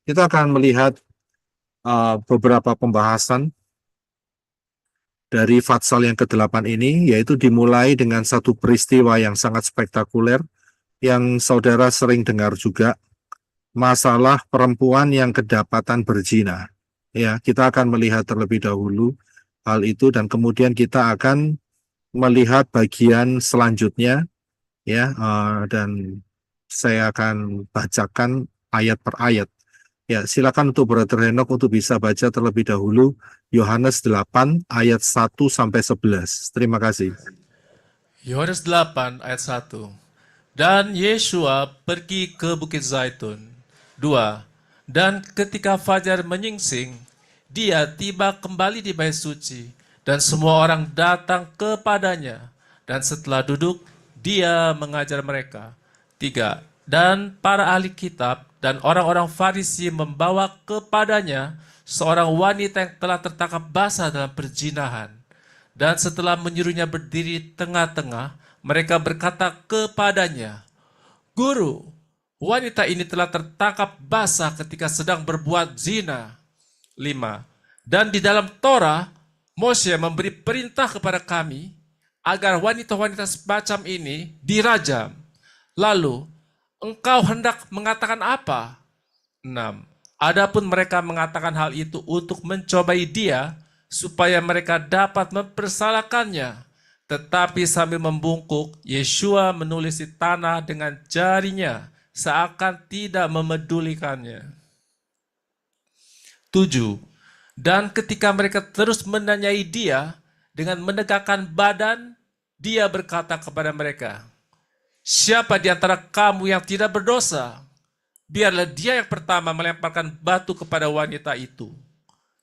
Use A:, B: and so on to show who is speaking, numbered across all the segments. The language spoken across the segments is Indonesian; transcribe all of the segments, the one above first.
A: Kita akan melihat beberapa pembahasan dari Fatsal yang ke-8 ini, yaitu dimulai dengan satu peristiwa yang sangat spektakuler, yang saudara sering dengar juga, masalah perempuan yang kedapatan berzina. Ya, kita akan melihat terlebih dahulu hal itu, dan kemudian kita akan melihat bagian selanjutnya, ya, dan saya akan bacakan ayat per ayat. Ya, silakan untuk Brother Henok untuk bisa baca terlebih dahulu Yohanes 8 ayat 1 sampai 11. Terima kasih.
B: Yohanes 8 ayat 1. Dan Yeshua pergi ke Bukit Zaitun. 2. Dan ketika fajar menyingsing, dia tiba kembali di bait suci, dan semua orang datang kepadanya. Dan setelah duduk, dia mengajar mereka. 3. Dan para ahli kitab dan orang-orang Farisi membawa kepadanya seorang wanita yang telah tertangkap basah dalam perzinahan. Dan setelah menyuruhnya berdiri di tengah-tengah, mereka berkata kepadanya, "Guru, wanita ini telah tertangkap basah ketika sedang berbuat zina." 5. Dan di dalam Torah, Mose memberi perintah kepada kami agar wanita-wanita semacam ini dirajam. Lalu, engkau hendak mengatakan apa? 6. Adapun mereka mengatakan hal itu untuk mencobai dia, supaya mereka dapat mempersalahkannya. Tetapi sambil membungkuk, Yeshua menulis di tanah dengan jarinya, seakan tidak memedulikannya. 7. Dan ketika mereka terus menanyai dia, dengan menegakkan badan, dia berkata kepada mereka, "Siapa di antara kamu yang tidak berdosa? Biarlah dia yang pertama melemparkan batu kepada wanita itu."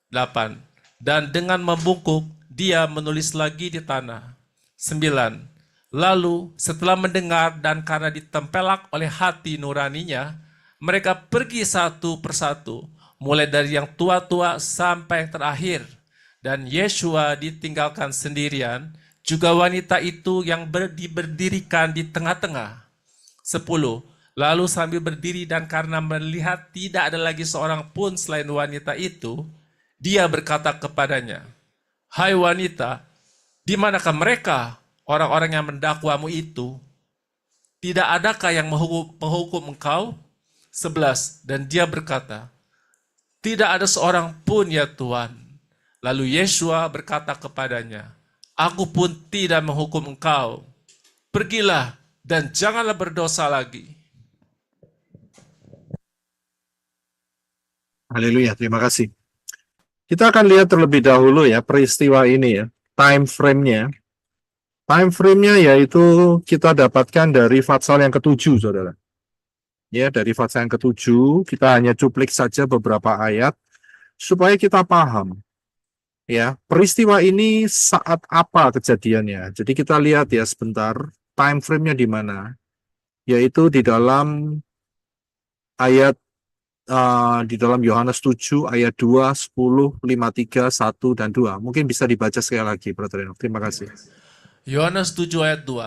B: 8. Dan dengan membungkuk, dia menulis lagi di tanah. 9. Lalu setelah mendengar dan karena ditempelak oleh hati nuraninya, mereka pergi satu persatu, mulai dari yang tua-tua sampai yang terakhir. Dan Yeshua ditinggalkan sendirian, juga wanita itu yang diberdirikan di tengah-tengah. 10. Lalu sambil berdiri dan karena melihat tidak ada lagi seorang pun selain wanita itu, dia berkata kepadanya, "Hai wanita, di manakah mereka, orang-orang yang mendakwamu itu? Tidak adakah yang menghukum engkau?" 11. Dan dia berkata, "Tidak ada seorang pun ya Tuhan." Lalu Yeshua berkata kepadanya, "Aku pun tidak menghukum engkau. Pergilah dan janganlah berdosa lagi."
A: Haleluya, terima kasih. Kita akan lihat terlebih dahulu ya peristiwa ini ya, time frame-nya. Time frame-nya yaitu kita dapatkan dari Fatsal yang ke-7, saudara. Ya, dari Fatsal yang ke-7, kita hanya cuplik saja beberapa ayat, supaya kita paham. Ya, peristiwa ini saat apa kejadiannya. Jadi kita lihat ya sebentar, time frame-nya di mana. Yaitu di dalam ayat di dalam Yohanes 7 ayat 2, 10, 5, 3, 1, dan 2. Mungkin bisa dibaca sekali lagi, Brother Enoch. Terima kasih.
B: Yohanes 7 ayat 2.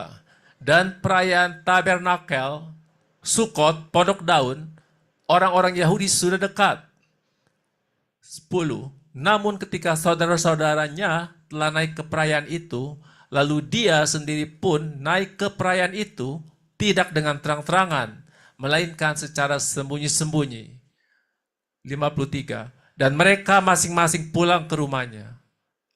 B: Dan perayaan tabernakel, Sukot, pondok daun, orang-orang Yahudi sudah dekat. 10. Namun ketika saudara-saudaranya telah naik ke perayaan itu, lalu dia sendiri pun naik ke perayaan itu, tidak dengan terang-terangan, melainkan secara sembunyi-sembunyi. 53. Dan mereka masing-masing pulang ke rumahnya.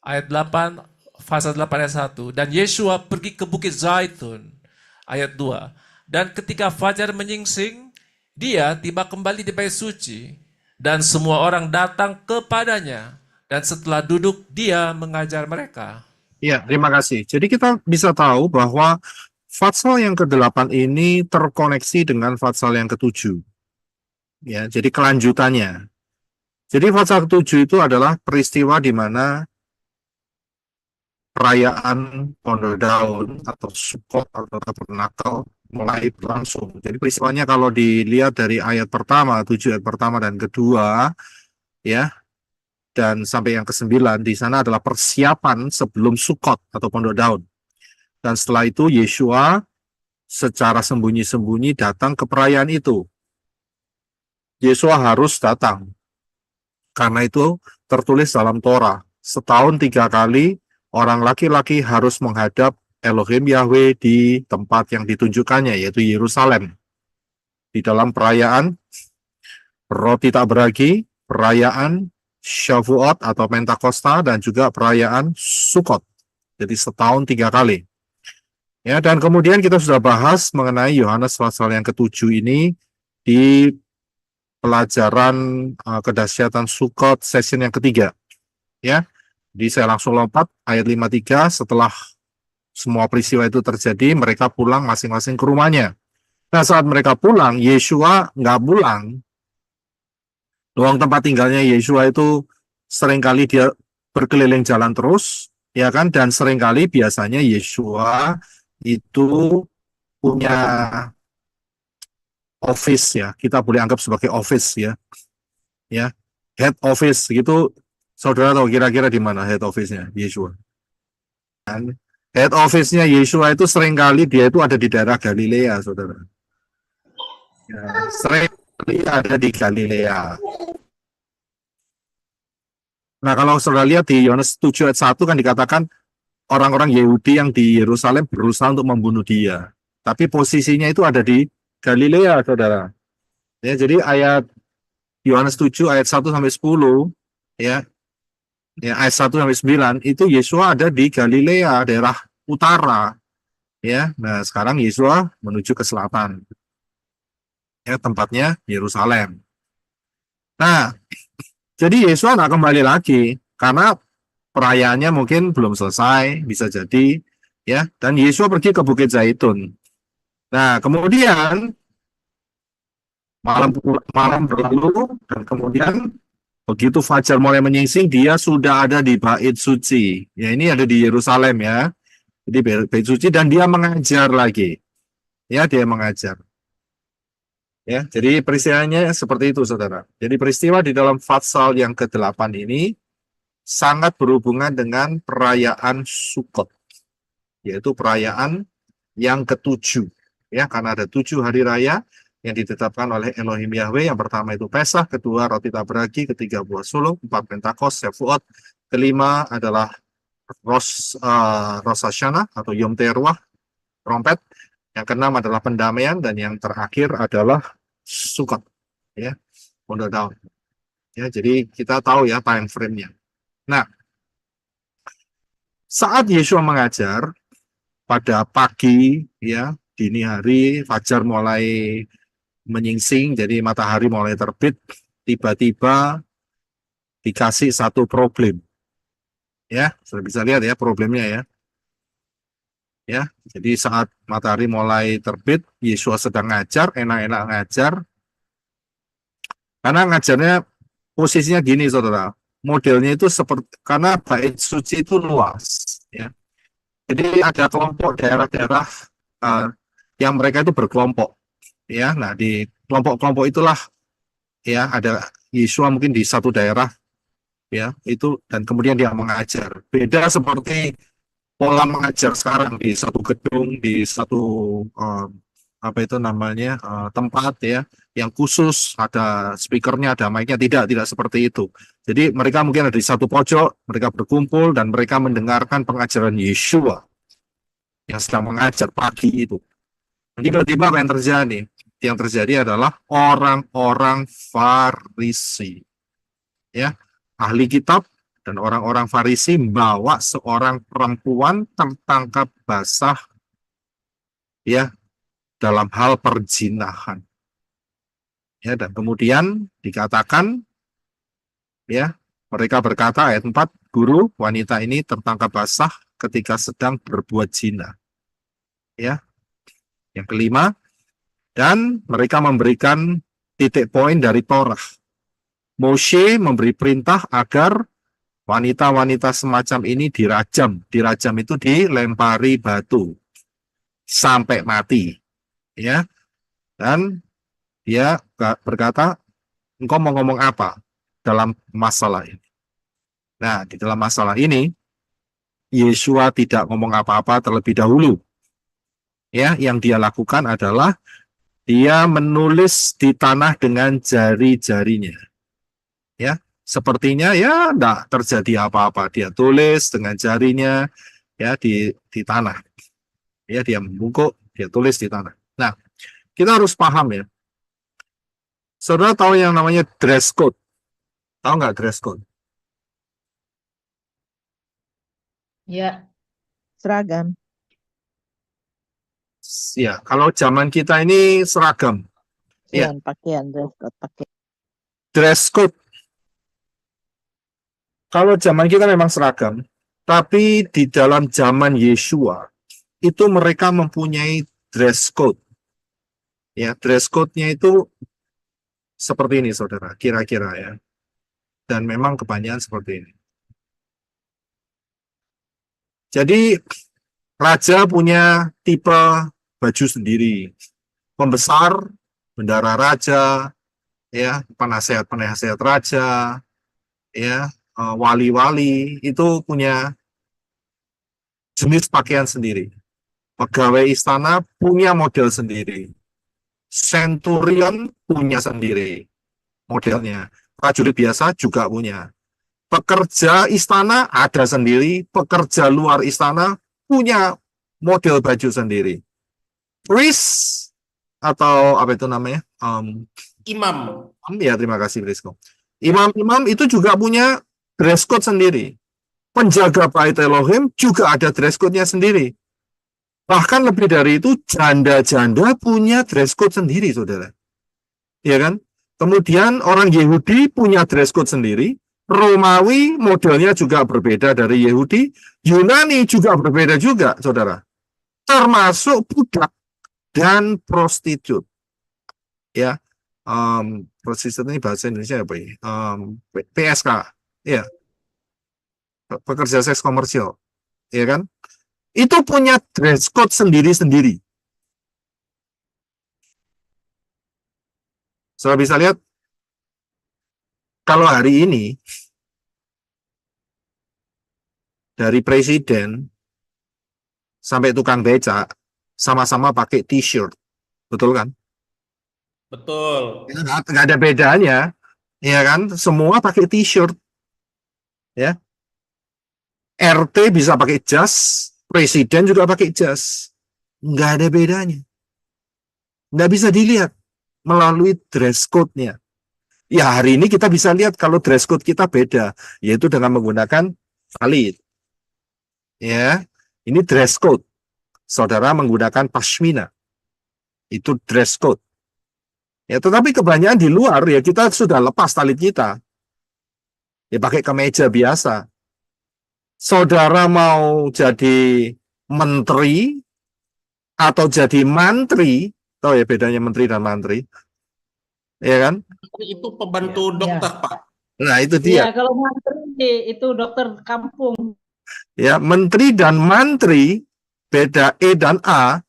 B: Ayat 8, pasal 8 ayat 1. Dan Yeshua pergi ke Bukit Zaitun. Ayat 2. Dan ketika fajar menyingsing, dia tiba kembali di bait suci, dan semua orang datang kepadanya. Dan setelah duduk, dia mengajar mereka.
A: Ya, terima kasih. Jadi kita bisa tahu bahwa Fatsal yang ke-8 ini terkoneksi dengan Fatsal yang ke-7. Ya, jadi kelanjutannya. Jadi Fatsal ke-7 itu adalah peristiwa di mana perayaan Pondok Daun atau Sukot atau Tabernakel mulai berlangsung. Jadi peristiwanya kalau dilihat dari ayat pertama, 7 ayat pertama dan kedua, ya, dan sampai yang ke-9, di sana adalah persiapan sebelum Sukot atau Pondok Daun. Dan setelah itu Yeshua secara sembunyi-sembunyi datang ke perayaan itu. Yesua harus datang. Karena itu tertulis dalam Torah, setahun 3 kali orang laki-laki harus menghadap Elohim Yahweh di tempat yang ditunjukkannya, yaitu Yerusalem. Di dalam perayaan Roti Tak Beragi, perayaan Shavuot atau Pentakosta, dan juga perayaan Sukkot. Jadi setahun 3 kali. Ya, dan kemudian kita sudah bahas mengenai Yohanes pasal yang ke-7 ini di pelajaran kedahsyatan Sukkot session yang ketiga. Ya, jadi saya langsung lompat ayat 53, setelah semua peristiwa itu terjadi, mereka pulang masing-masing ke rumahnya. Nah, saat mereka pulang, Yeshua nggak pulang. Ruang tempat tinggalnya Yeshua itu seringkali dia berkeliling jalan terus, ya kan? Dan seringkali biasanya Yeshua itu punya office, ya, kita boleh anggap sebagai office, ya, head office gitu. Saudara tahu kira-kira di mana head office-nya Yeshua? Dan head office-nya Yeshua itu seringkali dia itu ada di daerah Galilea, saudara. Ya, seringkali ada di Galilea. Nah, kalau saudara lihat di Yohanes 7 ayat 1 kan dikatakan orang-orang Yahudi yang di Yerusalem berusaha untuk membunuh dia. Tapi posisinya itu ada di Galilea, saudara. Ya, jadi ayat Yohanes 7 ayat 1 sampai 10, ya, ayat 1 sampai 9 itu Yesua ada di Galilea, daerah utara. Ya, nah sekarang Yesua menuju ke selatan. Ya, tempatnya Yerusalem. Nah, jadi Yesua nggak kembali lagi karena perayaannya mungkin belum selesai, bisa jadi, ya. Dan Yesua pergi ke Bukit Zaitun. Nah, kemudian malam berlalu, dan kemudian begitu fajar mulai menyingsing, dia sudah ada di Bait Suci. Ya, ini ada di Yerusalem, ya. Jadi Bait Suci, dan dia mengajar lagi. Ya, dia mengajar. Ya, jadi peristiwanya seperti itu, saudara. Jadi peristiwa di dalam Fatsal yang ke-8 ini sangat berhubungan dengan perayaan Sukkot, yaitu perayaan yang ke-7. Ya, karena ada 7 hari raya yang ditetapkan oleh Elohim Yahweh. Yang pertama itu Pesach, kedua Roti Tak Beragi, ketiga buah sulung, 4 Pentakos, Shavuot, kelima adalah Rosh Hashanah atau Yom Teruah, trompet, yang keenam adalah pendamaian, dan yang terakhir adalah Sukkot, ya, Countdown Dawn. Ya, jadi kita tahu ya time frame-nya. Nah, saat Yesua mengajar pada pagi, ya, dini hari, fajar mulai menyingsing, jadi matahari mulai terbit, tiba-tiba dikasih satu problem. Ya, sudah bisa lihat ya problemnya, ya. Ya, jadi saat matahari mulai terbit, Yesua sedang ngajar, enak-enak ngajar. Karena ngajarnya posisinya gini, saudara. Modelnya itu seperti, karena Bait Suci itu luas, ya. Jadi ada kelompok daerah-daerah yang mereka itu berkelompok, ya. Nah, di kelompok-kelompok itulah, ya, ada Yesua mungkin di satu daerah, ya, itu, dan kemudian dia mengajar. Beda seperti pola mengajar sekarang di satu gedung, di satu apa itu namanya tempat, ya, yang khusus, ada speakernya, ada mic-nya. Tidak seperti itu. Jadi mereka mungkin ada di satu pojok, mereka berkumpul dan mereka mendengarkan pengajaran Yeshua yang sedang mengajar pagi itu. Tiba-tiba apa yang terjadi? Yang terjadi adalah orang-orang Farisi, ya, ahli kitab dan orang-orang Farisi membawa seorang perempuan tertangkap basah, ya, dalam hal perzinahan. Ya, dan kemudian dikatakan, ya, mereka berkata ayat 4, guru, wanita ini tertangkap basah ketika sedang berbuat zina. Ya. Yang kelima, dan mereka memberikan titik poin dari Torah. Moshe memberi perintah agar wanita-wanita semacam ini dirajam. Dirajam itu dilempari batu sampai mati. Ya. Dan dia berkata, engkau mau ngomong apa dalam masalah ini? Nah, di dalam masalah ini, Yesua tidak ngomong apa-apa terlebih dahulu. Ya, yang dia lakukan adalah Dia menulis di tanah dengan jari-jarinya. Ya, sepertinya ya enggak terjadi apa-apa. Dia tulis dengan jarinya ya di tanah. Ya, dia membungkuk, dia tulis di tanah. Nah, kita harus paham ya. Saudara tahu yang namanya dress code? Tahu nggak dress code?
C: Ya,
D: Seragam.
A: Ya, kalau zaman kita ini seragam. Ya,
D: Pakaian, dress code, pakaian.
A: dress code. Kalau zaman kita memang seragam, tapi di dalam zaman Yesua itu mereka mempunyai dress code. Ya, dress code-nya itu seperti ini, saudara, kira-kira ya. Dan memang kebanyakan seperti ini. Jadi raja punya tipe baju sendiri. Pembesar, bendara raja, ya, penasehat-penasehat raja, ya, wali-wali itu punya jenis pakaian sendiri. Pegawai istana punya model sendiri. Centurion punya sendiri modelnya. Prajurit biasa juga punya. Pekerja istana ada sendiri, pekerja luar istana punya model baju sendiri. Priest atau apa itu namanya?
E: Imam.
A: Ya, terima kasih Brisco. Imam-imam itu juga punya dress code sendiri. Penjaga bait Elohim juga ada dress code-nya sendiri. Bahkan lebih dari itu, janda-janda punya dress code sendiri, saudara. Ya kan? Kemudian orang Yahudi punya dress code sendiri. Romawi modelnya juga berbeda dari Yahudi. Yunani juga berbeda juga, saudara. Termasuk budak dan prostitut. Ya, prostitut ini bahasa Indonesia apa ya? PSK, ya, pekerja seks komersial, ya kan? Itu punya dress code sendiri-sendiri. Saudara bisa lihat, kalau hari ini dari presiden sampai tukang becak sama-sama pakai t-shirt, betul kan?
E: Betul.
A: Nggak ada bedanya, ya kan? Semua pakai t-shirt, ya. RT bisa pakai jas, presiden juga pakai jas, nggak ada bedanya. Nggak bisa dilihat melalui dress code-nya. Ya, hari ini kita bisa lihat kalau dress code kita beda, yaitu dengan menggunakan valid. Ya, ini dress code. Saudara menggunakan pashmina. Itu dress code. Ya, tetapi kebanyakan di luar ya kita sudah lepas talit kita. Ya, pakai kemeja biasa. Saudara mau jadi menteri atau jadi mantri, tahu ya bedanya menteri dan mantri? Ya kan?
E: Itu pembantu
C: Ya.
E: dokter, Pak.
A: Nah, itu dia.
C: Iya, kalau mantri itu dokter kampung.
A: Ya, menteri dan mantri beda E dan A,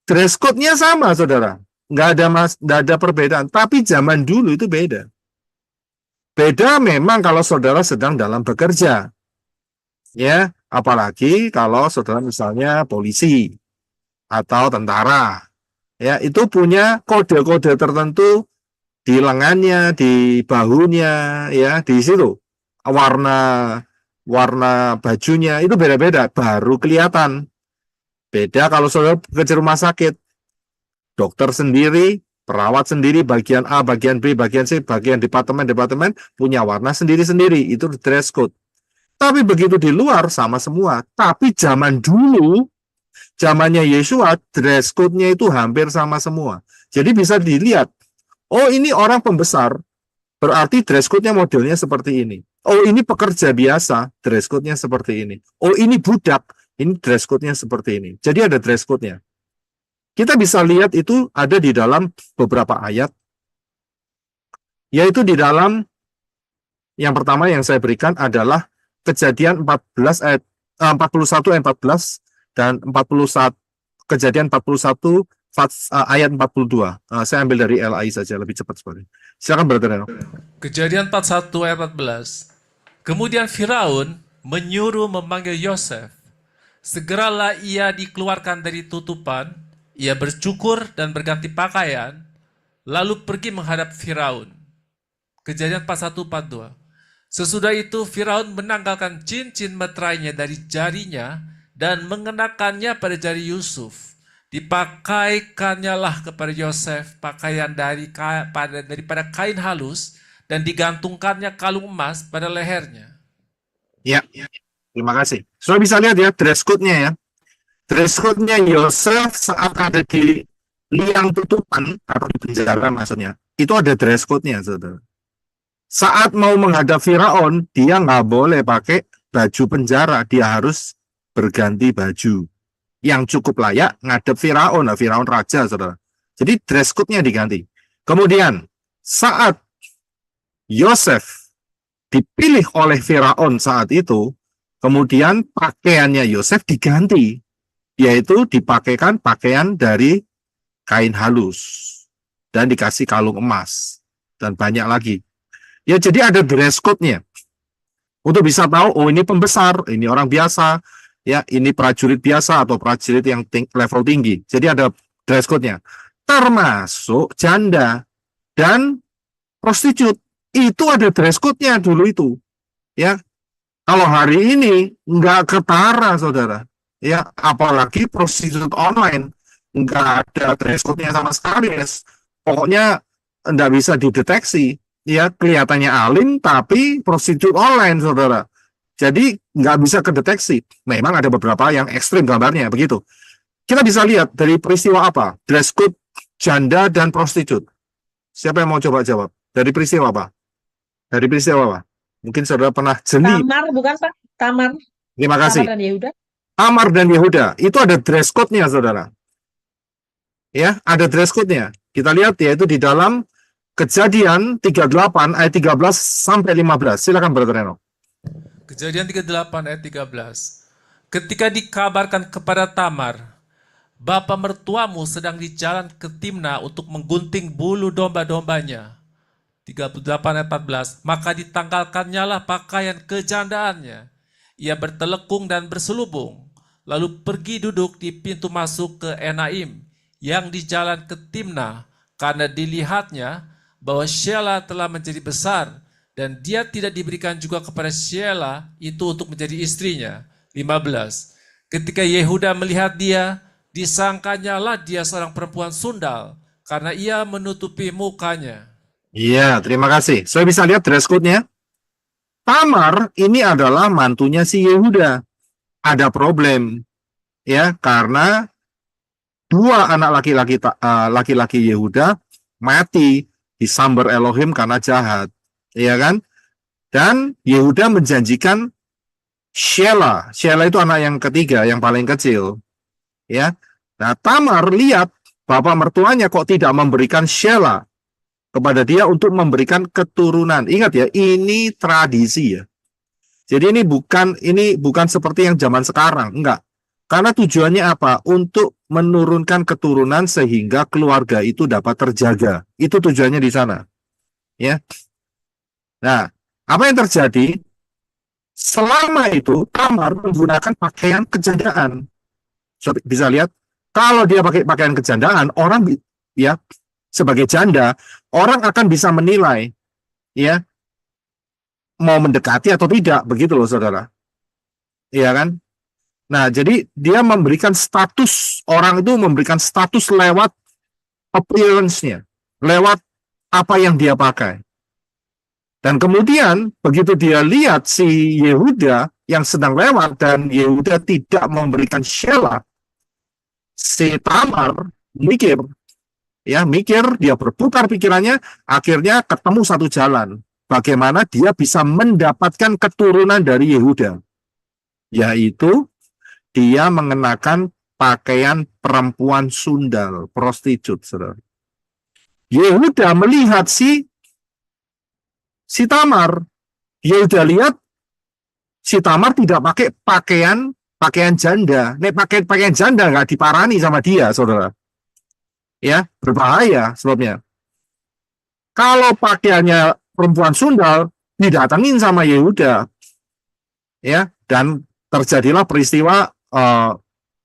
A: dress code-nya sama, saudara. Nggak ada perbedaan. Tapi zaman dulu itu beda. Beda memang kalau saudara sedang dalam bekerja. Ya, apalagi kalau saudara misalnya polisi atau tentara. Ya, itu punya kode-kode tertentu di lengannya, di bahunya, ya, di situ. Warna bajunya itu beda-beda, baru kelihatan. Beda kalau saudara bekerja rumah sakit. Dokter sendiri, perawat sendiri, bagian A, bagian B, bagian C, bagian departemen punya warna sendiri-sendiri. Itu dress code. Tapi begitu di luar sama semua. Tapi zaman dulu, zamannya Yesua, dress code-nya itu hampir sama semua. Jadi bisa dilihat, oh ini orang pembesar, berarti dress code-nya modelnya seperti ini. Oh ini pekerja biasa, dress code-nya seperti ini. Oh ini budak, ini dress code-nya seperti ini. Jadi ada dress code-nya. Kita bisa lihat itu ada di dalam beberapa ayat, yaitu di dalam yang pertama yang saya berikan adalah Kejadian 14 ayat 41 ayat 14 dan 41 Kejadian 41 ayat 42. Saya ambil dari LAI saja lebih cepat sekali. Silakan Brother.
B: Kejadian 41 ayat 14. Kemudian Firaun menyuruh memanggil Yosef. Segeralah ia dikeluarkan dari tutupan, Ia bercukur dan berganti pakaian, lalu pergi menghadap Firaun. Kejadian 41-42. Sesudah itu Firaun menanggalkan cincin meterainya dari jarinya dan mengenakannya pada jari Yusuf. Dipakaikannya lah kepada Yosef pakaian daripada kain halus dan digantungkannya kalung emas pada lehernya.
A: Ya, terima kasih. Sudah bisa lihat ya dress code-nya ya. Dress code-nya Yosef saat ada di liang tutupan atau di penjara maksudnya. Itu ada dress code-nya, saudara. Saat mau menghadap Firaun, dia nggak boleh pakai baju penjara. Dia harus berganti baju yang cukup layak ngadep Firaun. Nah, Firaun raja, saudara. Jadi dress code-nya diganti. Kemudian saat Yosef dipilih oleh Firaun saat itu, kemudian pakaiannya Yosef diganti, yaitu dipakaikan pakaian dari kain halus dan dikasih kalung emas dan banyak lagi. Ya, jadi ada dress code-nya untuk bisa tahu, oh ini pembesar, ini orang biasa, ya ini prajurit biasa atau prajurit yang level tinggi. Jadi ada dress code-nya, termasuk janda dan prostitut. Itu ada dress code-nya dulu itu, ya. Kalau hari ini nggak ketara, saudara, ya apalagi prostitut online, nggak ada dress code-nya sama sekali, yes. Pokoknya nggak bisa dideteksi. Ya, kelihatannya alim, tapi prostitut online, saudara. Jadi, nggak bisa kedeteksi. Memang ada beberapa yang ekstrim gambarnya, begitu. Kita bisa lihat dari peristiwa apa? Dress code janda dan prostitut. Siapa yang mau coba jawab? Dari peristiwa apa? Dari peristiwa apa? Mungkin saudara pernah jeli.
C: Tamar, bukan Pak? Tamar.
A: Terima kasih.
C: Tamar dan Yehuda.
A: Tamar dan Yehuda. Itu ada dress code-nya, saudara. Ya, ada dress code-nya. Kita lihat, yaitu di dalam Kejadian 38 ayat 13 sampai 15. Silakan Brother Reno.
B: Kejadian 38 ayat 13. Ketika dikabarkan kepada Tamar, bapa mertuamu sedang di jalan ke Timna untuk menggunting bulu domba-dombanya. 38 ayat 14. Maka ditanggalkannya lah pakaian kejandaannya. Ia bertelekung dan berselubung, lalu pergi duduk di pintu masuk ke Enaim yang di jalan ke Timna, karena dilihatnya bahwa Shelah telah menjadi besar dan dia tidak diberikan juga kepada Shelah itu untuk menjadi istrinya. 15. Ketika Yehuda melihat dia, disangkanya lah dia seorang perempuan sundal karena ia menutupi mukanya.
A: Iya, terima kasih. Saya bisa lihat dress code-nya. Tamar ini adalah mantunya si Yehuda. Ada problem, ya, karena dua anak laki-laki Yehuda mati disambar Elohim karena jahat, ya kan? Dan Yehuda menjanjikan Shelah. Shelah itu anak yang ketiga, yang paling kecil, ya. Nah, Tamar lihat bapak mertuanya kok tidak memberikan Shelah kepada dia untuk memberikan keturunan. Ingat ya, ini tradisi ya. Jadi ini bukan seperti yang zaman sekarang, enggak. Karena tujuannya apa? Untuk menurunkan keturunan sehingga keluarga itu dapat terjaga. Itu tujuannya di sana. Ya. Nah, apa yang terjadi? Selama itu Tamar menggunakan pakaian kejandaan. So, bisa lihat, kalau dia pakai pakaian kejandaan, orang ya sebagai janda, orang akan bisa menilai ya mau mendekati atau tidak, begitu loh saudara. Iya kan? Nah, jadi dia memberikan status, orang itu memberikan status lewat appearance-nya, lewat apa yang dia pakai. Dan kemudian, begitu dia lihat si Yehuda yang sedang lewat, dan Yehuda tidak memberikan Shelah, si Tamar mikir, dia berputar pikirannya, akhirnya ketemu satu jalan. Bagaimana dia bisa mendapatkan keturunan dari Yehuda, yaitu dia mengenakan pakaian perempuan sundal, prostitut, saudara. Yehuda melihat si Tamar. Yehuda lihat si Tamar tidak pakai pakaian janda. Nek pakaian janda nggak diparani sama dia, saudara. Ya, berbahaya sebabnya. Kalau pakaiannya perempuan sundal, didatengin sama Yehuda. Ya, dan terjadilah peristiwa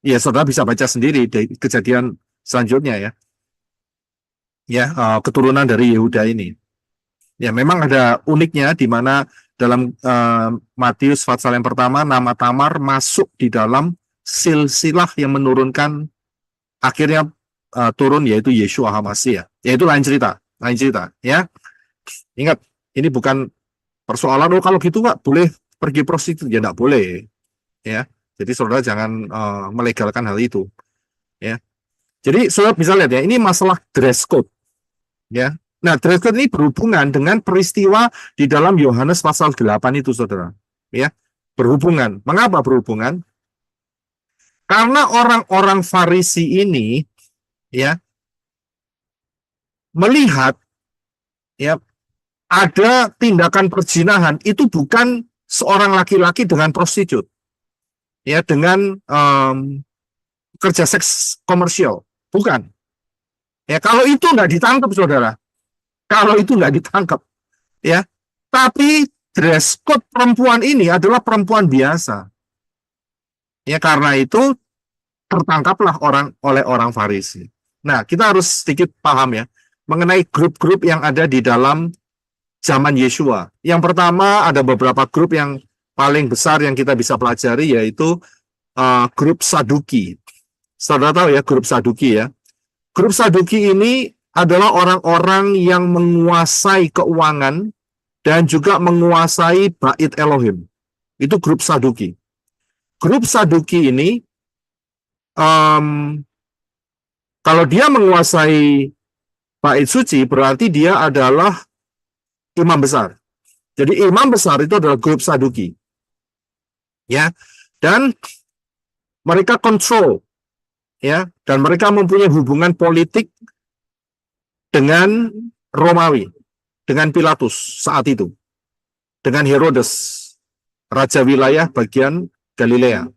A: ya saudara bisa baca sendiri di Kejadian selanjutnya ya. Ya, keturunan dari Yehuda ini. Ya, memang ada uniknya di mana dalam Matius pasal yang pertama nama Tamar masuk di dalam silsilah yang menurunkan akhirnya turun yaitu Yeshua HaMashiach. Yaitu lain cerita ya. Ingat, ini bukan persoalan kalau gitu Pak boleh pergi prostitut ya, enggak boleh ya. Jadi saudara jangan melegalkan hal itu ya. Jadi saudara bisa lihat ya, ini masalah dress code ya. Nah, dress code ini berhubungan dengan peristiwa di dalam Yohanes pasal 8 itu saudara ya. Berhubungan. Mengapa berhubungan? Karena orang-orang Farisi ini ya melihat ya ada tindakan perzinahan itu bukan seorang laki-laki dengan prostitut ya, dengan kerja seks komersial, bukan ya. Kalau itu nggak ditangkap saudara, kalau itu nggak ditangkap ya, tapi dress code perempuan ini adalah perempuan biasa ya, karena itu tertangkaplah oleh orang Farisi. Nah, kita harus sedikit paham ya mengenai grup-grup yang ada di dalam zaman Yeshua. Yang pertama ada beberapa grup yang paling besar yang kita bisa pelajari, yaitu grup Saduki. Saudara tahu ya grup Saduki ya. Grup Saduki ini adalah orang-orang yang menguasai keuangan dan juga menguasai bait Elohim. Itu grup Saduki. Grup Saduki ini kalau dia menguasai bait suci berarti dia adalah imam besar. Jadi imam besar itu adalah grup Saduki. Ya. Dan mereka kontrol ya, dan mereka mempunyai hubungan politik dengan Romawi, dengan Pilatus saat itu, dengan Herodes, raja wilayah bagian Galilea.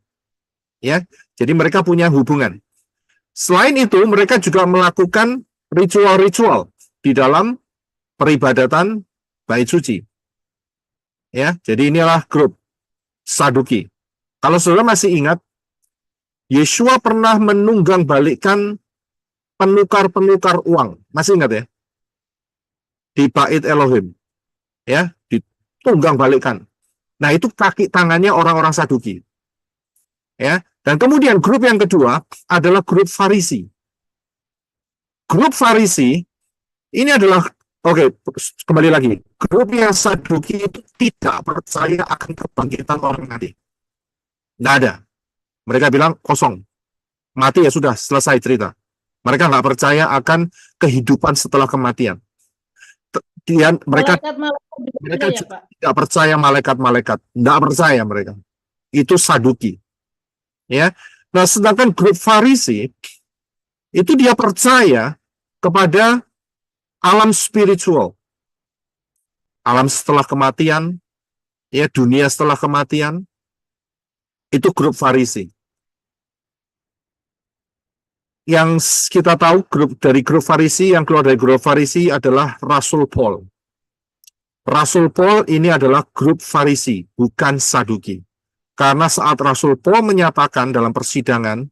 A: Ya. Jadi mereka punya hubungan. Selain itu, mereka juga melakukan ritual-ritual di dalam peribadatan bait suci. Ya, jadi inilah grup Saduki. Kalau saudara masih ingat, Yeshua pernah menunggang balikkan penukar-penukar uang. Masih ingat ya? Di bait Elohim. Ya, ditunggang balikkan. Nah, itu kaki tangannya orang-orang Saduki. Ya, dan kemudian grup yang kedua adalah grup Farisi. Grup Farisi ini adalah, oke, kembali lagi. Grup yang Saduki itu tidak percaya akan kebangkitan orang mati. Nggak ada. Mereka bilang kosong. Mati ya sudah, selesai cerita. Mereka nggak percaya akan kehidupan setelah kematian. Mereka
C: Malaikat-malaikat
A: tidak percaya malaikat-malaikat. Nggak percaya mereka. Itu Saduki. Ya. Nah, sedangkan grup Farisi itu dia percaya kepada alam spiritual, alam setelah kematian, ya, dunia setelah kematian. Itu grup Farisi. Yang kita tahu dari grup Farisi, yang keluar dari grup Farisi adalah Rasul Paul. Rasul Paul ini adalah grup Farisi, bukan Saduki. Karena saat Rasul Paul menyatakan dalam persidangan,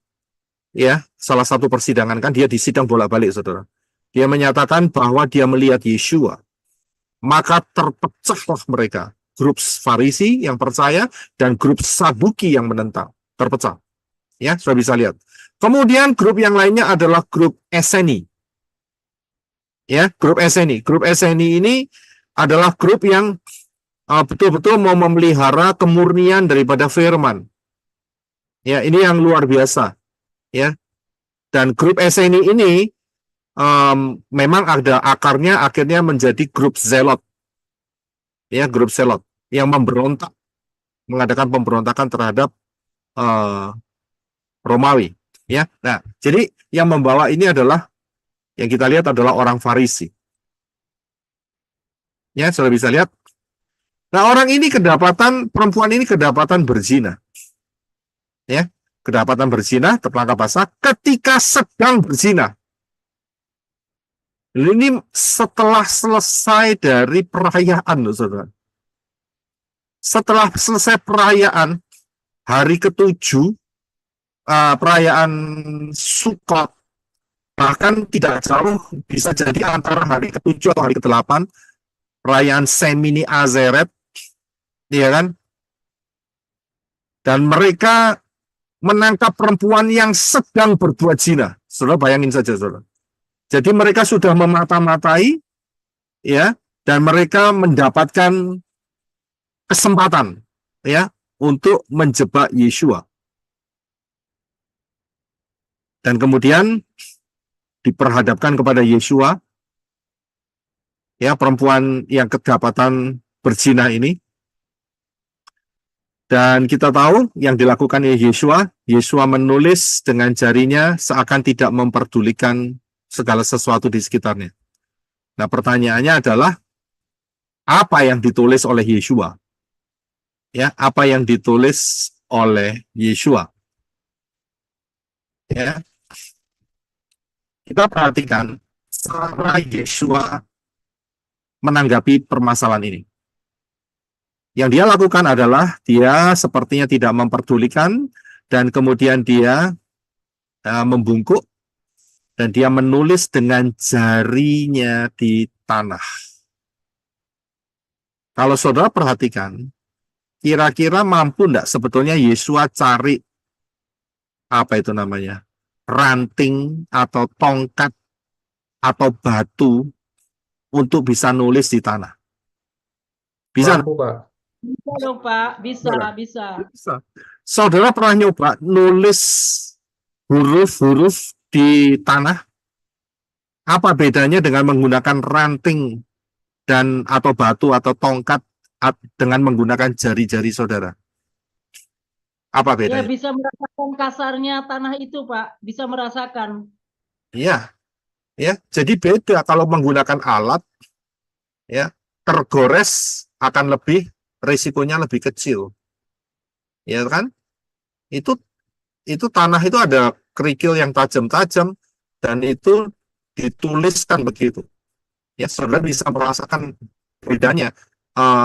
A: ya, salah satu persidangan kan dia disidang bolak-balik, saudara. Dia menyatakan bahwa dia melihat Yeshua. Maka terpecahlah mereka. Grup Farisi yang percaya dan grup Saduki yang menentang. Terpecah. Ya, sudah bisa lihat. Kemudian grup yang lainnya adalah grup Eseni. Ya, grup Eseni. Grup Eseni ini adalah grup yang betul-betul mau memelihara kemurnian daripada firman. Ya, ini yang luar biasa. Ya. Dan grup Eseni ini memang ada akarnya akhirnya menjadi grup Zelot. Ya, grup Zelot yang memberontak, mengadakan pemberontakan terhadap Romawi. Ya. Nah, jadi yang membawa ini adalah yang kita lihat adalah orang Farisi. Ya, sudah bisa lihat. Nah, perempuan ini kedapatan berzina. Ya, kedapatan berzina, tertangkap basah ketika sedang berzina. Ini setelah selesai dari perayaan, loh, saudara. Setelah selesai perayaan, hari ke-7, perayaan Sukkot, Bahkan tidak jauh, bisa jadi antara hari ke-7 atau hari ke-8, perayaan Semini Azeret, ya kan? Dan mereka menangkap perempuan yang sedang berbuat zina. Saudara bayangin saja, saudara. Jadi mereka sudah memata-matai, ya, dan mereka mendapatkan kesempatan, ya, untuk menjebak Yeshua. Dan kemudian diperhadapkan kepada Yeshua, ya, perempuan yang kedapatan berzina ini. Dan kita tahu yang dilakukan oleh Yeshua, Yeshua menulis dengan jarinya seakan tidak memperdulikan segala sesuatu di sekitarnya. Nah, pertanyaannya adalah, apa yang ditulis oleh Yeshua? Ya, apa yang ditulis oleh Yeshua? Ya, kita perhatikan cara Yeshua menanggapi permasalahan ini. Yang dia lakukan adalah dia sepertinya tidak memperdulikan, dan kemudian dia membungkuk dan dia menulis dengan jarinya di tanah. Kalau saudara perhatikan, kira-kira mampu enggak sebetulnya Yeshua cari apa itu namanya? Ranting atau tongkat atau batu untuk bisa nulis di tanah? Bisa?
F: Mampu, Pak.
C: Bisa dong, Pak. Bisa, bisa.
A: Bisa. Saudara pernah nyoba nulis huruf-huruf di tanah? Apa bedanya dengan menggunakan ranting dan atau batu atau tongkat dengan menggunakan jari-jari saudara? Apa
C: Ya,
A: bedanya?
C: bisa merasakan kasarnya tanah itu, Pak. Bisa merasakan.
A: Iya, ya. Jadi beda kalau menggunakan alat, ya, tergores akan lebih, risikonya lebih kecil, ya kan? Itu tanah itu ada kerikil yang tajam-tajam dan itu dituliskan begitu. Ya, saudara bisa merasakan bedanya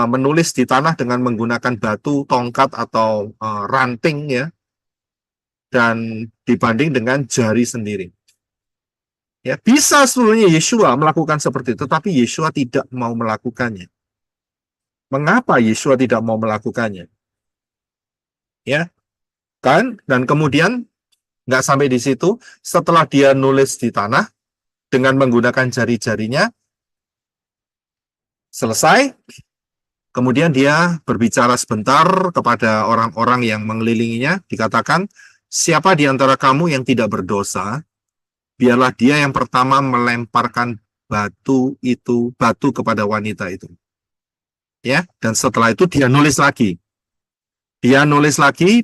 A: menulis di tanah dengan menggunakan batu, tongkat atau ranting, ya, dan dibanding dengan jari sendiri. Ya, bisa seluruhnya Yeshua melakukan seperti itu, tapi Yeshua tidak mau melakukannya. Mengapa Yeshua tidak mau melakukannya? Ya, kan? Dan kemudian nggak sampai di situ, setelah dia nulis di tanah dengan menggunakan jari-jarinya, selesai, kemudian dia berbicara sebentar kepada orang-orang yang mengelilinginya, dikatakan, siapa di antara kamu yang tidak berdosa, biarlah dia yang pertama melemparkan batu kepada wanita itu. Ya, dan setelah itu dia nulis lagi. Dia nulis lagi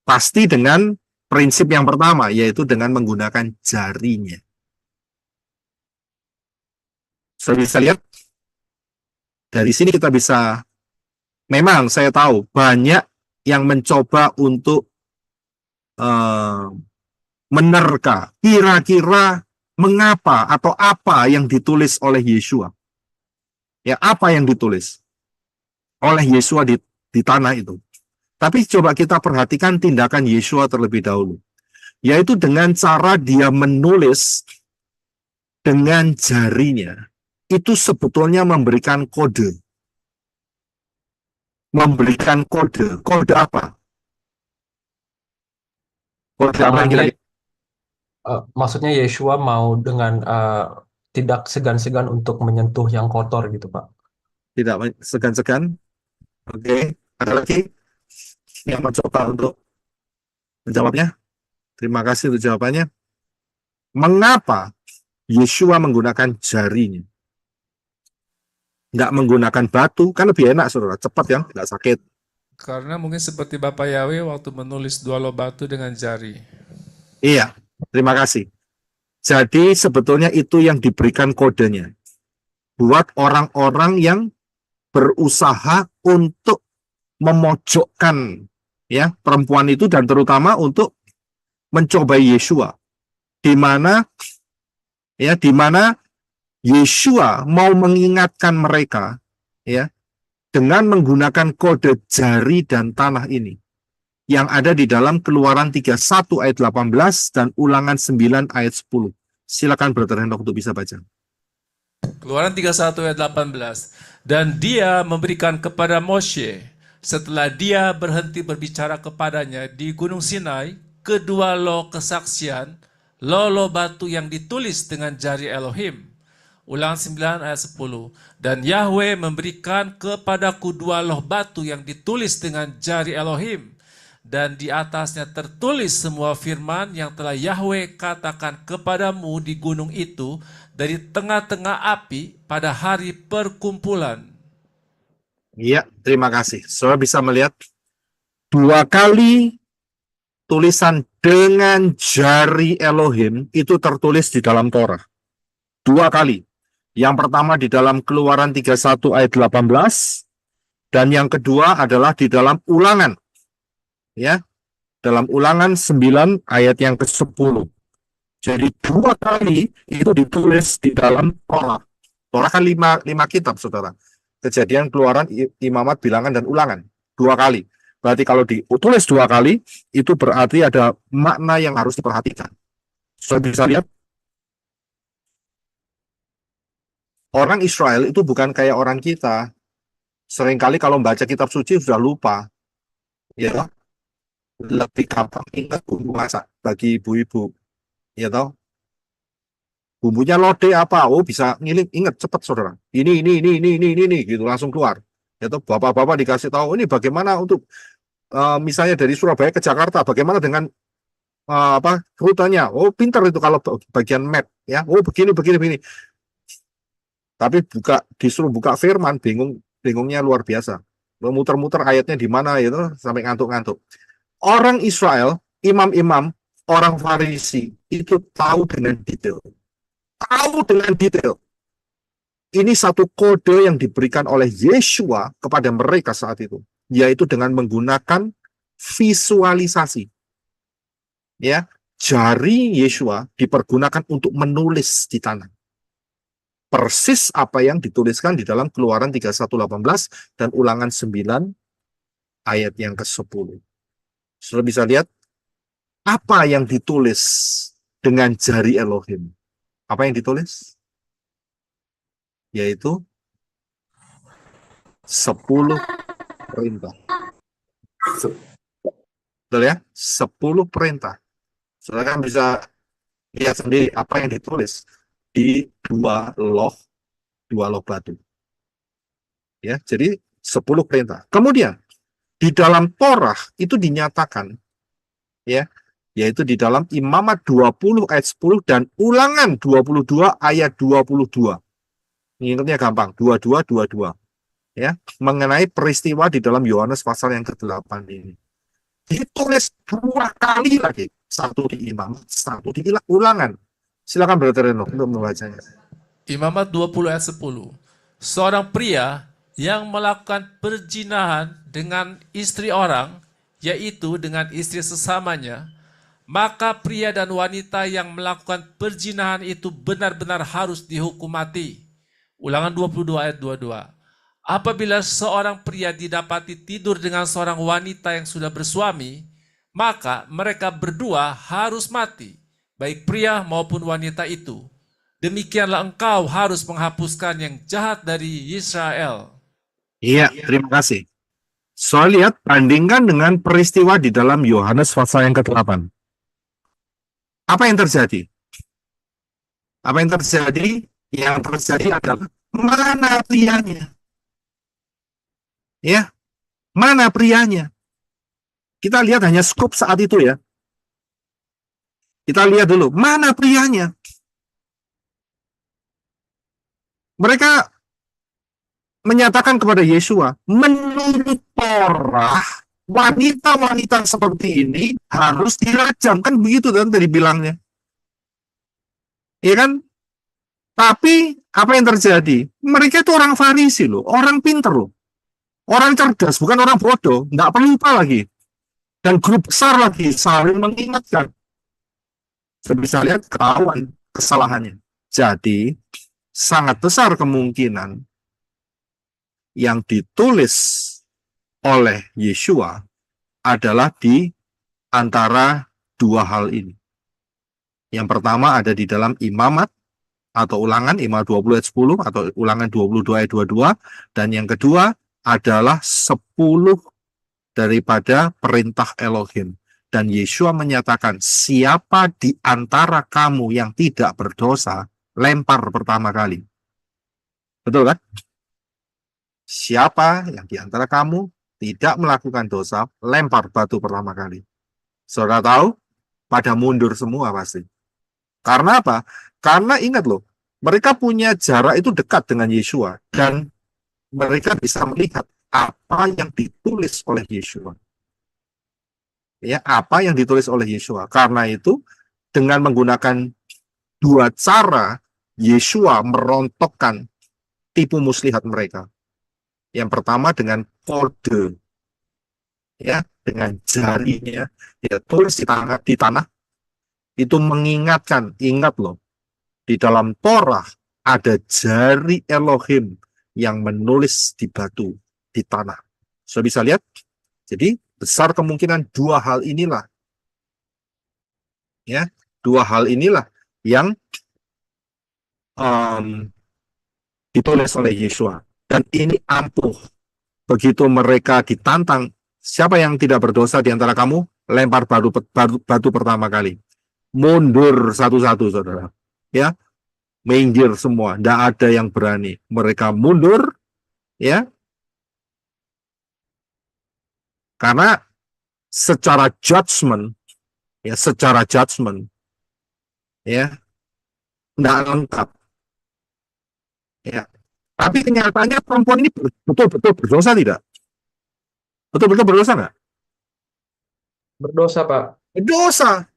A: pasti dengan prinsip yang pertama, yaitu dengan menggunakan jarinya. Sudah bisa lihat? Dari sini kita bisa, memang saya tahu banyak yang mencoba untuk menerka kira-kira mengapa atau apa yang ditulis oleh Yeshua. Ya, apa yang ditulis oleh Yeshua di tanah itu. Tapi coba kita perhatikan tindakan Yeshua terlebih dahulu. Yaitu dengan cara dia menulis dengan jarinya. Itu sebetulnya memberikan kode. Memberikan kode. Kode apa? Kode apa yang kira-kira?
F: Maksudnya Yeshua mau dengan tidak segan-segan untuk menyentuh yang kotor gitu, Pak.
A: Tidak segan-segan. Oke, ada lagi yang mencoba untuk menjawabnya? Terima kasih untuk jawabannya. Mengapa Yeshua menggunakan jarinya? Nggak menggunakan batu, kan lebih enak, saudara. Cepat ya, nggak sakit.
B: Karena mungkin seperti Bapak Yahweh waktu menulis 2 loh batu dengan jari.
A: Iya, terima kasih. Jadi sebetulnya itu yang diberikan kodenya. Buat orang-orang yang berusaha untuk memojokkan, ya, perempuan itu, dan terutama untuk mencobai Yeshua, di mana Yeshua mau mengingatkan mereka, ya, dengan menggunakan kode jari dan tanah ini yang ada di dalam Keluaran 31 ayat 18 dan Ulangan 9 ayat 10. Silakan Brother Henok untuk bisa baca.
B: Keluaran 31 ayat 18. Dan dia memberikan kepada Moshe, setelah dia berhenti berbicara kepadanya di Gunung Sinai, kedua loh kesaksian, loh batu yang ditulis dengan jari Elohim. Ulangan 9 ayat 10. Dan Yahweh memberikan kepadaku dua loh batu yang ditulis dengan jari Elohim. Dan di atasnya tertulis semua firman yang telah Yahweh katakan kepadamu di gunung itu dari tengah-tengah api pada hari perkumpulan.
A: Iya, terima kasih. Saudara bisa melihat dua kali tulisan dengan jari Elohim itu tertulis di dalam Torah. Dua kali. Yang pertama di dalam Keluaran 31 ayat 18 dan yang kedua adalah di dalam Ulangan. Ya. Dalam Ulangan 9 ayat yang ke-10. Jadi dua kali itu ditulis di dalam Torah. Torah kan lima kitab, saudara. Kejadian, Keluaran, Imamat, Bilangan, dan Ulangan. Dua kali. Berarti kalau ditulis dua kali, itu berarti ada makna yang harus diperhatikan. Saudara bisa lihat, orang Israel itu bukan kayak orang kita. Seringkali kalau membaca kitab suci sudah lupa. Ya, lebih gampang ingat bumbu masak bagi ibu-ibu. Ya toh? Bumbunya lodeh apa? Oh, bisa ngiling, ingat cepat saudara. Ini gitu langsung keluar. Ya toh, bapak-bapak dikasih tahu ini bagaimana untuk misalnya dari Surabaya ke Jakarta, bagaimana dengan rutenya? Oh, pintar itu kalau bagian map ya. Oh, begini. Tapi disuruh buka firman, bingungnya luar biasa. Muter-muter ayatnya di mana gitu sampai ngantuk-ngantuk. Orang Israel, imam-imam, orang Farisi itu tahu dengan detail. Tahu dengan detail. Ini satu kode yang diberikan oleh Yeshua kepada mereka saat itu, yaitu dengan menggunakan visualisasi. Ya, jari Yeshua dipergunakan untuk menulis di tanah. Persis apa yang dituliskan di dalam Keluaran 31:18 dan Ulangan 9 ayat yang ke-10. Sudah bisa lihat apa yang ditulis dengan jari Elohim. Apa yang ditulis? Yaitu 10 perintah. Betul ya? 10 perintah. Saudara kan bisa lihat sendiri apa yang ditulis di dua loh batu. Ya, jadi 10 perintah. Kemudian di dalam Torah itu dinyatakan ya, yaitu di dalam Imamat 20 ayat 10 dan Ulangan 22 ayat 22. Ingatnya gampang, 22. Ya, mengenai peristiwa di dalam Yohanes pasal yang ke-8 ini. Ditulis dua kali lagi, satu di Imamat, satu di Ulangan. Silakan Brother Reno untuk membacanya.
B: Imamat 20 ayat 10. Seorang pria yang melakukan perzinahan dengan istri orang, yaitu dengan istri sesamanya, maka pria dan wanita yang melakukan perzinahan itu benar-benar harus dihukum mati. Ulangan 22 ayat 22. Apabila seorang pria didapati tidur dengan seorang wanita yang sudah bersuami, maka mereka berdua harus mati, baik pria maupun wanita itu. Demikianlah engkau harus menghapuskan yang jahat dari Israel.
A: Iya, terima kasih. Soal lihat, bandingkan dengan peristiwa di dalam Yohanes pasal yang ke-8. Apa yang terjadi? Apa yang terjadi? Yang terjadi adalah mana prianya? Ya, mana prianya? Kita lihat hanya skop saat itu ya. Kita lihat dulu, mana prianya? Mereka menyatakan kepada Yeshua, menurut Torah, wanita-wanita seperti ini harus dirajam. Kan begitu kan tadi bilangnya. Iya kan? Tapi apa yang terjadi? Mereka itu orang Farisi loh, orang pinter loh. Orang cerdas, bukan orang bodoh. Nggak pelupa lagi. Dan grup besar lagi, saling mengingatkan. Saya bisa lihat ketahuan kesalahannya. Jadi, sangat besar kemungkinan yang ditulis oleh Yeshua adalah di antara dua hal ini. Yang pertama ada di dalam Imamat atau Ulangan Imamat 20 ayat 10 atau Ulangan 22 ayat 22, dan yang kedua adalah 10 daripada perintah Elohim. Dan Yeshua menyatakan, siapa di antara kamu yang tidak berdosa, lempar pertama kali. Betul kan? Siapa yang di antara kamu tidak melakukan dosa, lempar batu pertama kali. Saudara tahu, pada mundur semua pasti. Karena apa? Karena ingat loh, mereka punya jarak itu dekat dengan Yeshua, dan mereka bisa melihat apa yang ditulis oleh Yeshua. Ya, apa yang ditulis oleh Yeshua. Karena itu, dengan menggunakan dua cara, Yeshua merontokkan tipu muslihat mereka. Yang pertama dengan kode, ya, dengan jarinya, dia tulis di tanah, itu mengingatkan, ingat loh, di dalam Torah ada jari Elohim yang menulis di batu, di tanah. So bisa lihat, jadi besar kemungkinan dua hal inilah, ya, dua hal inilah yang ditulis oleh Yeshua. Dan ini ampuh. Begitu mereka ditantang, siapa yang tidak berdosa di antara kamu, lempar batu pertama kali. Mundur satu-satu, saudara. Ya, minggir semua, tidak ada yang berani. Mereka mundur, ya, karena secara judgment, ya, tidak lengkap. Ya, tapi kenyataannya perempuan ini betul-betul berdosa tidak? Betul-betul berdosa nggak?
F: Berdosa, Pak.
A: Berdosa.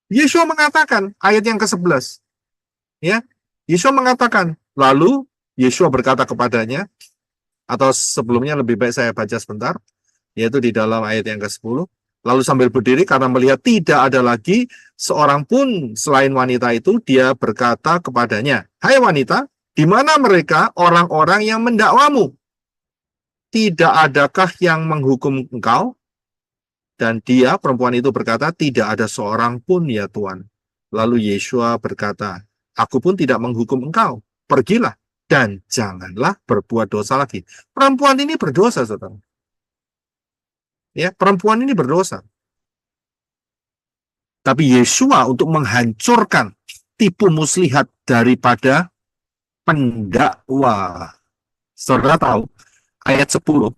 A: Yeshua mengatakan, ayat yang ke-11, ya, Yeshua mengatakan, lalu Yeshua berkata kepadanya, atau sebelumnya lebih baik saya baca sebentar, yaitu di dalam ayat yang ke-10, lalu sambil berdiri karena melihat tidak ada lagi seorang pun selain wanita itu, dia berkata kepadanya, hai wanita, di mana mereka orang-orang yang mendakwamu? Tidak adakah yang menghukum engkau? Dan dia, perempuan itu berkata, tidak ada seorang pun ya Tuhan. Lalu Yeshua berkata, aku pun tidak menghukum engkau. Pergilah dan janganlah berbuat dosa lagi. Perempuan ini berdosa, saudara. Ya, perempuan ini berdosa. Tapi Yeshua untuk menghancurkan tipu muslihat daripada pendakwa. Saudara tahu, ayat 10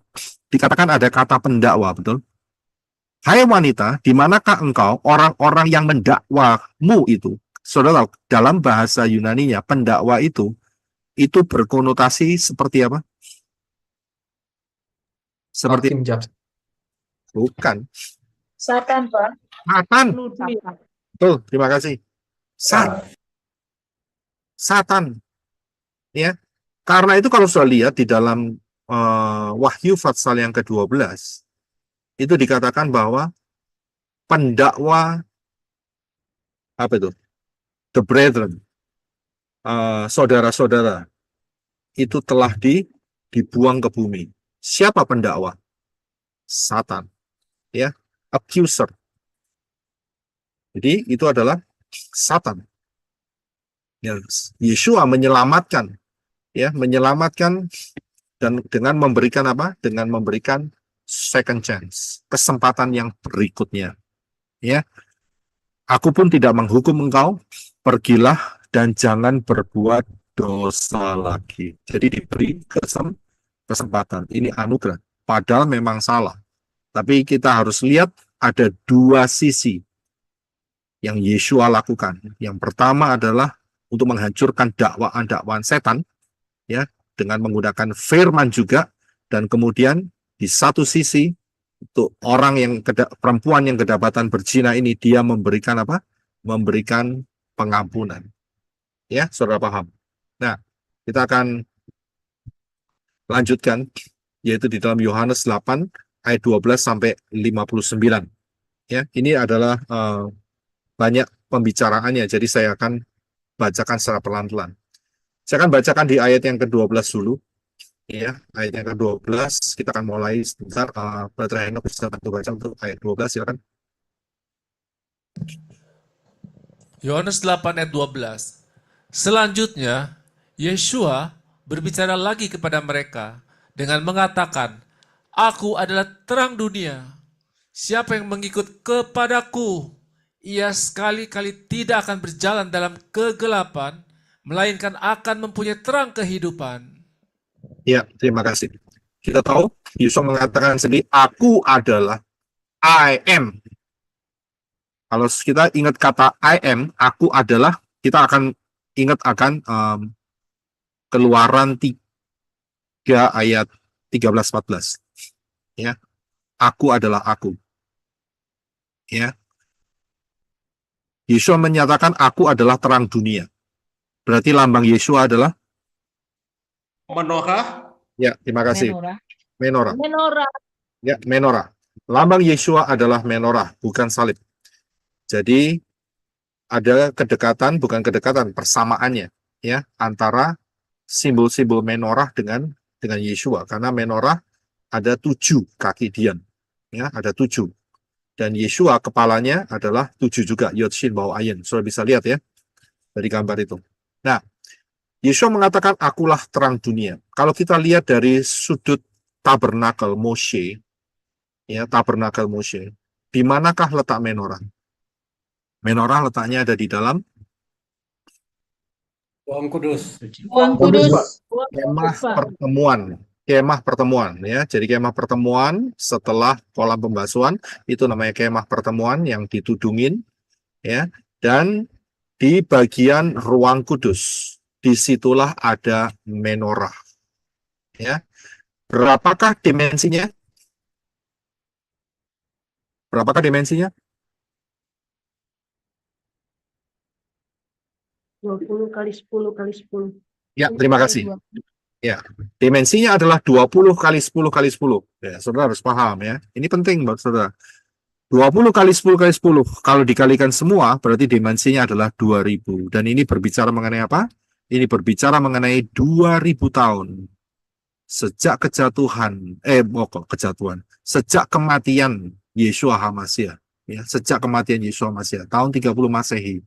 A: dikatakan ada kata pendakwa, betul? Hai wanita, di manakah engkau orang-orang yang mendakwamu itu? Saudara tahu, dalam bahasa Yunaninya, pendakwa itu berkonotasi seperti apa? Seperti
F: Hakim jaksa.
A: bukan.
C: Satan, Pak.
A: Satan.
C: Nuduh ya.
A: Betul, terima kasih. Satan. Ya. Karena itu kalau sudah lihat di dalam Wahyu pasal yang ke-12, itu dikatakan bahwa pendakwa, apa itu? The brethren, saudara-saudara, itu telah dibuang ke bumi. Siapa pendakwa? Satan. Ya, accuser. Jadi itu adalah Satan. Ya, Yeshua menyelamatkan, ya, menyelamatkan dan dengan memberikan apa? Dengan memberikan second chance, kesempatan yang berikutnya. Ya, aku pun tidak menghukum engkau, pergilah dan jangan berbuat dosa lagi. Jadi diberi kesempatan. Ini anugerah. Padahal memang salah. Tapi kita harus lihat ada dua sisi yang Yeshua lakukan. Yang pertama adalah untuk menghancurkan dakwaan-dakwaan setan, ya, dengan menggunakan firman juga, dan kemudian di satu sisi untuk orang yang perempuan yang kedapatan berzina ini, dia memberikan apa? Memberikan pengampunan. Ya, saudara paham. Nah, kita akan lanjutkan, yaitu di dalam Yohanes 8 ayat 12 sampai 59. Ya, ini adalah banyak pembicaraannya, jadi saya akan bacakan secara pelan-pelan. Saya akan bacakan di ayat yang ke-12 dulu. Ya, ayat yang ke-12 kita akan mulai sebentar. Brother Enoch bisa bantu baca untuk ayat 12, silakan.
B: Yohanes 8 ayat 12. Selanjutnya, Yeshua berbicara lagi kepada mereka dengan mengatakan, Aku adalah terang dunia. Siapa yang mengikut kepadaku, ia sekali-kali tidak akan berjalan dalam kegelapan, melainkan akan mempunyai terang kehidupan.
A: Ya, terima kasih. Kita tahu Yesus mengatakan sendiri, aku adalah I am. Kalau kita ingat kata I am, aku adalah, kita akan ingat akan Keluaran 3 ayat 13-14. Ya, aku adalah aku. Ya, Yesus menyatakan aku adalah terang dunia. Berarti lambang Yesus adalah,
E: Menorah.
A: ya, terima kasih,
C: Menorah.
A: menorah.
C: Menorah.
A: Ya, menorah. Lambang Yeshua adalah menorah, bukan salib. Jadi ada kedekatan, bukan kedekatan, persamaannya ya antara simbol-simbol menorah dengan Yeshua, karena menorah ada 7 kaki dian, ya ada 7, dan Yeshua kepalanya adalah 7 juga, Yod Shin Bau Ayin. Sudah bisa lihat ya dari gambar itu. Nah, Yeshua mengatakan akulah terang dunia. Kalau kita lihat dari sudut tabernakel Moshe, ya tabernakel Moshe, di manakah letak menorah? Menorah letaknya ada di dalam
E: Ruang Kudus.
C: Ruang
A: Kudus,
C: Kudus.
A: kemah pertemuan. Kemah pertemuan ya. Jadi kemah pertemuan setelah kolam pembasuhan itu namanya kemah pertemuan yang ditudungin ya. Dan di bagian ruang kudus disitulah ada menorah ya. Berapakah dimensinya? Berapakah dimensinya?
C: 20 kali 10 kali 10.
A: Ya, terima kasih. Ya, dimensinya adalah 20 kali 10 kali 10. Ya, saudara harus paham ya. Ini penting buat saudara. 20 kali 10 kali 10. Kalau dikalikan semua, berarti dimensinya adalah 2000. Dan ini berbicara mengenai apa? Ini berbicara mengenai 2000 tahun. Sejak kejatuhan, kejatuhan. Sejak kematian Yeshua HaMashiach. Ya, sejak kematian Yeshua HaMashiach. Tahun 30 Masehi.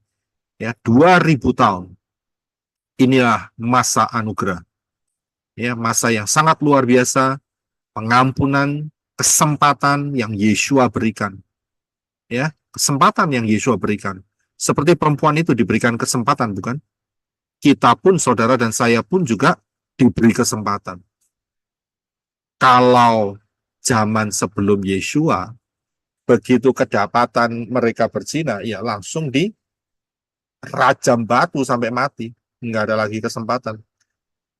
A: Ya, 2000 tahun. Inilah masa anugerah. Ya, masa yang sangat luar biasa, pengampunan, kesempatan yang Yeshua berikan. Ya, kesempatan yang Yeshua berikan. Seperti perempuan itu diberikan kesempatan, bukan? Kita pun, saudara dan saya pun juga diberi kesempatan. Kalau zaman sebelum Yeshua, begitu kedapatan mereka berzina, ya langsung dirajam batu sampai mati. Nggak ada lagi kesempatan.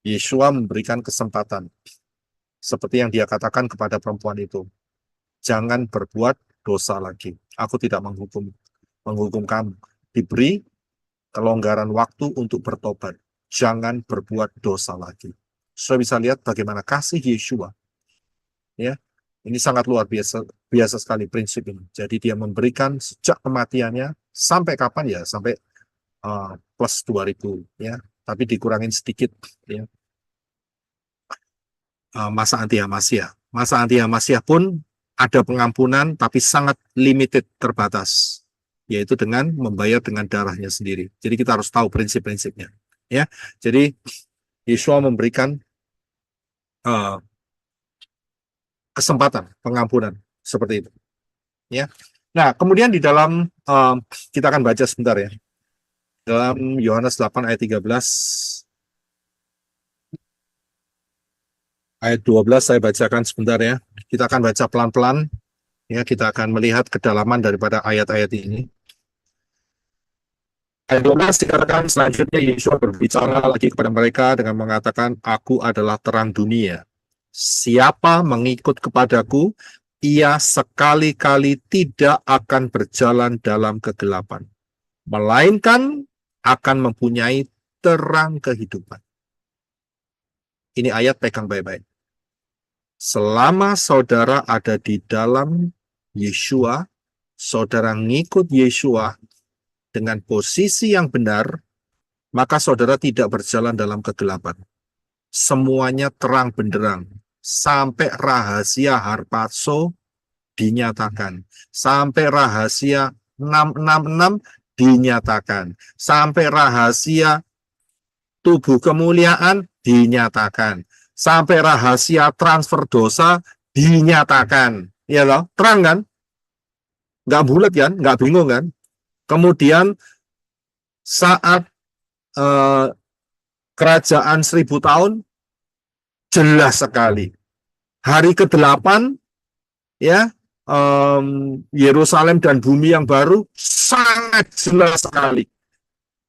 A: Yeshua memberikan kesempatan. Seperti yang dia katakan kepada perempuan itu. Jangan berbuat dosa lagi. Aku tidak menghukum kamu. Diberi kelonggaran waktu untuk bertobat. Jangan berbuat dosa lagi. Sudah bisa lihat bagaimana kasih Yeshua. Ya, ini sangat luar biasa sekali prinsip ini. Jadi dia memberikan sejak kematiannya sampai kapan ya? Sampai plus 2000 ya. Tapi dikurangin sedikit ya. Masa anti Hamasya. Masa anti Hamasya pun ada pengampunan tapi sangat limited, terbatas, yaitu dengan membayar dengan darahnya sendiri. Jadi kita harus tahu prinsip-prinsipnya ya. Jadi Yeshua memberikan kesempatan pengampunan seperti itu ya. Nah, kemudian di dalam kita akan baca sebentar ya. Dalam Yohanes 8 ayat 13 ayat 12 saya bacakan sebentar ya. Kita akan baca pelan-pelan ya, kita akan melihat kedalaman daripada ayat-ayat ini. Ayat 12 dikatakan, selanjutnya Yesus berbicara lagi kepada mereka dengan mengatakan, aku adalah terang dunia. Siapa mengikut kepadaku, ia sekali-kali tidak akan berjalan dalam kegelapan, melainkan akan mempunyai terang kehidupan. Ini ayat pegang baik-baik. Selama saudara ada di dalam Yeshua, saudara ngikut Yeshua dengan posisi yang benar, maka saudara tidak berjalan dalam kegelapan. Semuanya terang benderang. Sampai rahasia harpazo dinyatakan. Sampai rahasia 666 dinyatakan. Sampai rahasia tubuh kemuliaan dinyatakan. Sampai rahasia transfer dosa dinyatakan. Ya loh, terang kan? Nggak bulat kan? Nggak bingung kan? Kemudian saat kerajaan 1000 tahun, jelas sekali. Hari ke-8, ya, Yerusalem dan bumi yang baru, sangat jelas sekali.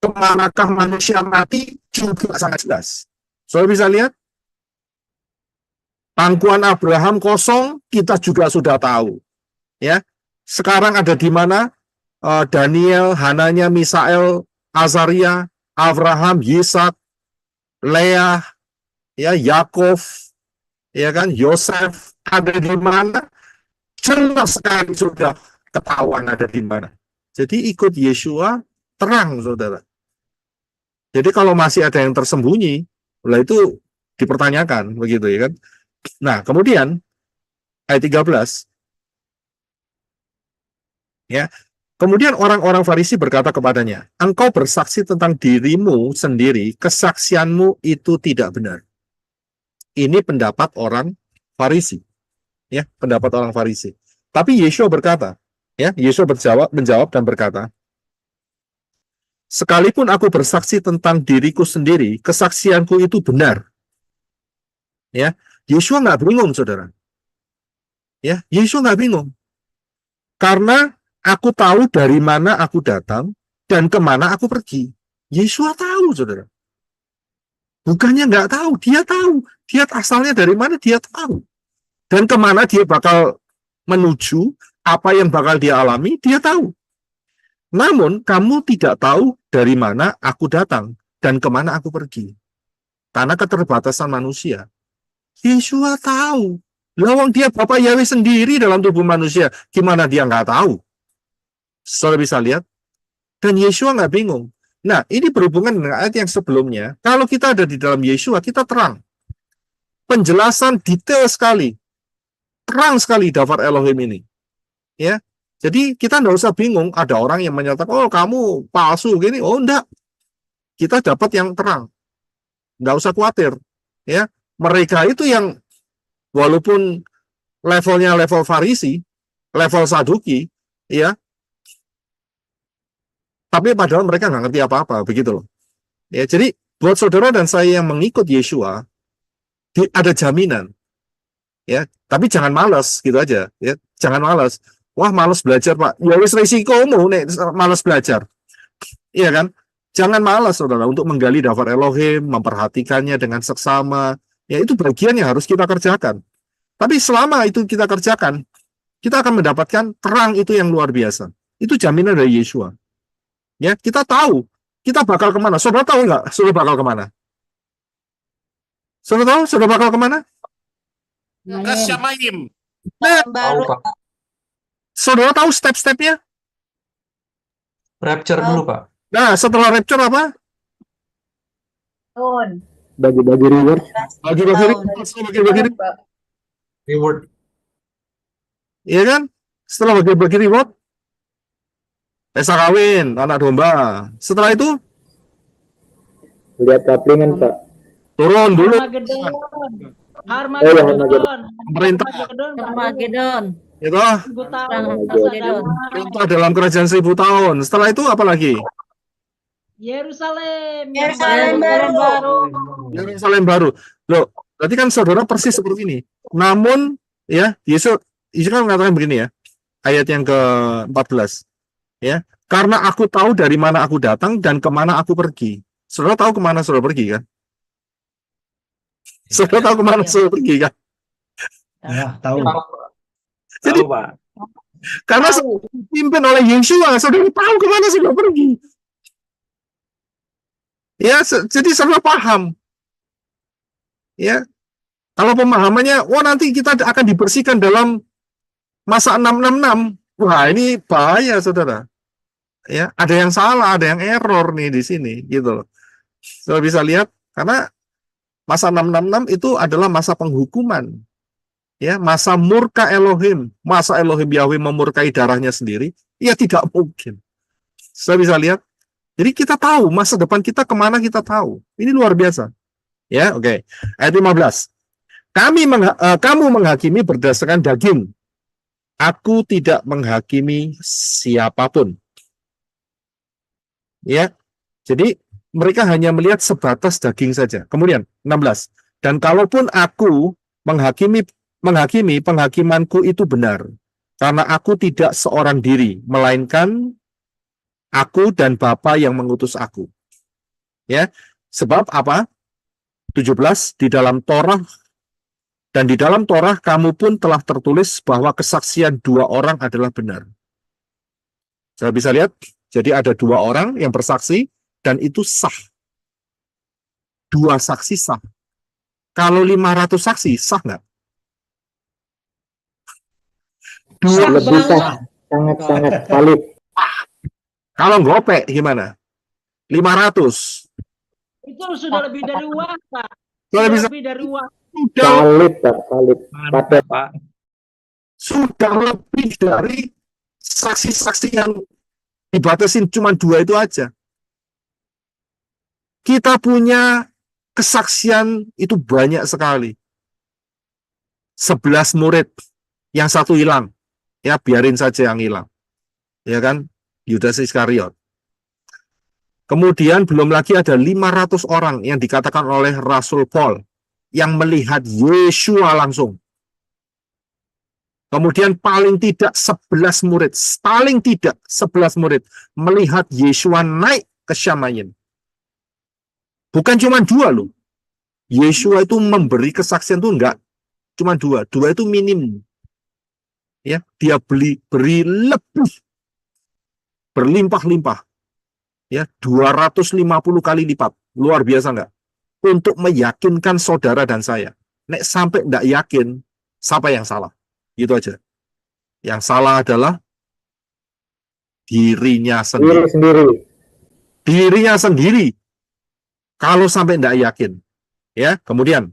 A: Kemanakah manusia mati, juga sangat jelas. Saudara bisa lihat, pangkuan Abraham kosong, kita juga sudah tahu. Ya, sekarang ada di mana? Daniel, Hananya, Misael, Azaria, Abraham, Yisak, Leah, ya, Yakov, ya kan, Yosef ada di mana? Jelas sekali sudah ketahuan ada di mana. Jadi ikut Yeshua terang, saudara. Jadi kalau masih ada yang tersembunyi, lah itu dipertanyakan, begitu ya kan? Nah, kemudian ayat 13, ya. Kemudian orang-orang Farisi berkata kepadanya, engkau bersaksi tentang dirimu sendiri, kesaksianmu itu tidak benar. Ini pendapat orang Farisi. Ya, pendapat orang Farisi. Tapi Yeshua berkata, ya, Yeshua menjawab dan berkata, sekalipun aku bersaksi tentang diriku sendiri, kesaksianku itu benar. Ya, Yeshua nggak bingung, saudara. Ya, Yeshua nggak bingung. Karena aku tahu dari mana aku datang dan kemana aku pergi. Yeshua tahu, saudara. Bukannya nggak tahu, dia tahu. Dia asalnya dari mana, dia tahu. Dan kemana dia bakal menuju, apa yang bakal dia alami, dia tahu. Namun, kamu tidak tahu dari mana aku datang dan kemana aku pergi. Karena keterbatasan manusia. Yeshua tahu. Lawang dia Bapak Yahweh sendiri dalam tubuh manusia. Gimana dia nggak tahu? Saudara bisa lihat. Dan Yeshua nggak bingung. Nah, ini berhubungan dengan ayat yang sebelumnya. Kalau kita ada di dalam Yeshua, kita terang. Penjelasan detail sekali. Terang sekali daftar Elohim ini. Ya. Jadi kita nggak usah bingung. Ada orang yang menyatakan, oh kamu palsu gini. Oh enggak. Kita dapat yang terang. Nggak usah khawatir. Ya. Mereka itu yang walaupun levelnya level Farisi, level Saduki, ya, tapi padahal mereka nggak ngerti apa-apa, begitu loh. Ya, jadi buat saudara dan saya yang mengikut Yeshua, ada jaminan, ya. Tapi jangan malas, gitu aja, ya. Jangan malas. Wah, malas belajar Pak. Ya wis resikomu nih, malas belajar, iya kan? Jangan malas saudara untuk menggali daftar Elohim, memperhatikannya dengan seksama. Ya itu bagian yang harus kita kerjakan. Tapi selama itu kita kerjakan, kita akan mendapatkan terang itu yang luar biasa. Itu jaminan dari Yeshua. Ya, kita tahu kita bakal kemana. Saudara tahu nggak? Saudara bakal kemana? Saudara tahu? Saudara bakal kemana?
E: Ke Syamaim.
A: Nah,
F: Tahu, Pak.
A: saudara tahu step-stepnya?
F: Rapture dulu, Pak.
A: Nah, setelah rapture apa?
G: Bagi-bagi reward.
A: Bagi-bagi reward. Bagi-bagi reward.
F: Reward.
A: Iya kan? Setelah bagi-bagi reward, pesta kawin, anak domba. Setelah itu,
G: Lihat kaplingan, Pak.
A: turun dulu.
C: Armageddon.
G: Armageddon.
A: Pemerintah.
C: Armageddon.
A: Itu
C: Armageddon.
A: perintah dalam kerajaan 1000 tahun. Setelah itu apa lagi?
C: Yerusalem.
H: Yerusalem baru.
A: Yerusalem baru. Loh, berarti kan saudara persis seperti ini. Namun, ya, Yesus kan mengatakan begini ya, ayat yang ke-14. Ya, karena aku tahu dari mana aku datang dan kemana aku pergi. Saudara tahu kemana saudara pergi kan? Saudara tahu kemana saudara pergi kan?
G: Tahu.
A: Jadi,
G: Pak.
A: karena dipimpin oleh Yeshua, saudara tahu kemana saudara pergi. Ya, jadi saudara paham. Ya, kalau pemahamannya, wah nanti kita akan dibersihkan dalam masa 666. Wah, ini bahaya, saudara. Ya, ada yang salah, ada yang error nih di sini, gitu loh. Saudara bisa lihat, karena masa 666 itu adalah masa penghukuman. Ya, masa murka Elohim, masa Elohim Yahweh memurkai darahnya sendiri, ya tidak mungkin. Saya bisa lihat. Jadi kita tahu masa depan kita kemana, kita tahu. Ini luar biasa. Ya, oke. Ayat 15. Kamu menghakimi berdasarkan daging. Aku tidak menghakimi siapapun. Ya. Jadi mereka hanya melihat sebatas daging saja. Kemudian 16. Dan kalaupun aku menghakimi, penghakimanku itu benar. Karena aku tidak seorang diri, melainkan aku dan Bapa yang mengutus aku. Ya. Sebab apa? 17. Di dalam Torah dan di dalam Torah kamu pun telah tertulis bahwa kesaksian dua orang adalah benar. Saya bisa lihat, jadi ada dua orang yang bersaksi dan itu sah. Dua saksi sah. Kalau 500 saksi sah nggak? Dua.
C: Sah
G: Lebih
C: banget.
G: sah. Sangat-sangat valid.
A: Kalau gopek gimana? 500.
C: Itu sudah lebih dari uang, Pak.
A: Kalau
C: Sudah
A: bisa
C: lebih dari uang.
A: sudah,
G: Valid, Pak. Valid. Patut.
A: sudah lebih dari saksi-saksi yang dibatasin cuma dua itu aja. Kita punya kesaksian itu banyak sekali. 11 murid, yang satu hilang. Ya, biarin saja yang hilang. Ya kan? Yudas Iskariot. Kemudian belum lagi ada 500 orang yang dikatakan oleh Rasul Paul yang melihat Yeshua langsung. Kemudian paling tidak 11 murid, paling tidak 11 murid melihat Yeshua naik ke Syamayim. Bukan cuma dua loh. Yeshua itu memberi kesaksian itu enggak cuma dua itu minim. Ya, dia beri lebih berlimpah-limpah. Ya, 250 kali lipat. Luar biasa enggak? Untuk meyakinkan saudara dan saya. Nek sampai enggak yakin, siapa yang salah? Gitu aja. Yang salah adalah dirinya
G: Diri
A: sendiri.
G: sendiri.
A: Dirinya sendiri. Kalau sampai enggak yakin. Ya, kemudian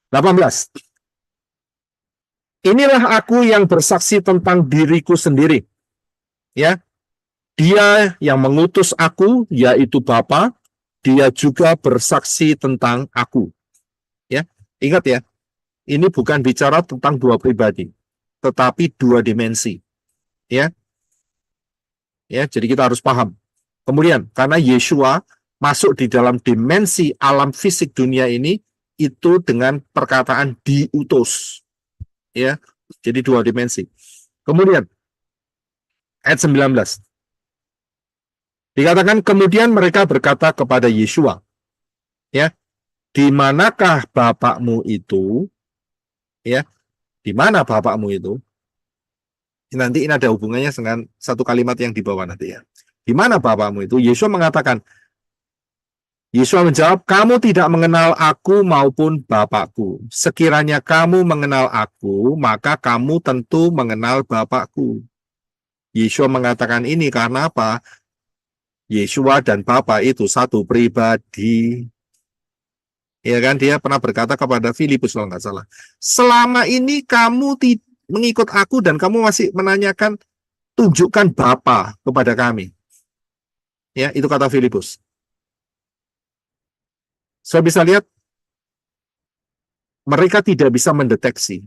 A: 18. Inilah aku yang bersaksi tentang diriku sendiri. Ya. Dia yang mengutus aku, yaitu Bapa, dia juga bersaksi tentang aku. Ya, ingat ya, ini bukan bicara tentang dua pribadi, tetapi dua dimensi. Ya, jadi kita harus paham. Kemudian, karena Yeshua masuk di dalam dimensi alam fisik dunia ini, itu dengan perkataan diutus. Ya, jadi dua dimensi. Kemudian, ayat 19. Dikatakan kemudian mereka berkata kepada Yeshua, ya, di manakah Bapakmu itu? Ya, di mana Bapakmu itu? Nanti ini ada hubungannya dengan satu kalimat yang di bawah nanti ya. Di mana Bapakmu itu? Yeshua mengatakan, Yeshua menjawab, kamu tidak mengenal aku maupun Bapakku. Sekiranya kamu mengenal aku, maka kamu tentu mengenal Bapakku. Yeshua mengatakan ini karena apa? Yeshua dan Bapa itu satu pribadi. Ya kan, dia pernah berkata kepada Filipus kalau nggak salah. Selama ini kamu mengikut aku dan kamu masih menanyakan, tunjukkan Bapa kepada kami. Ya, itu kata Filipus. Saya bisa lihat, mereka tidak bisa mendeteksi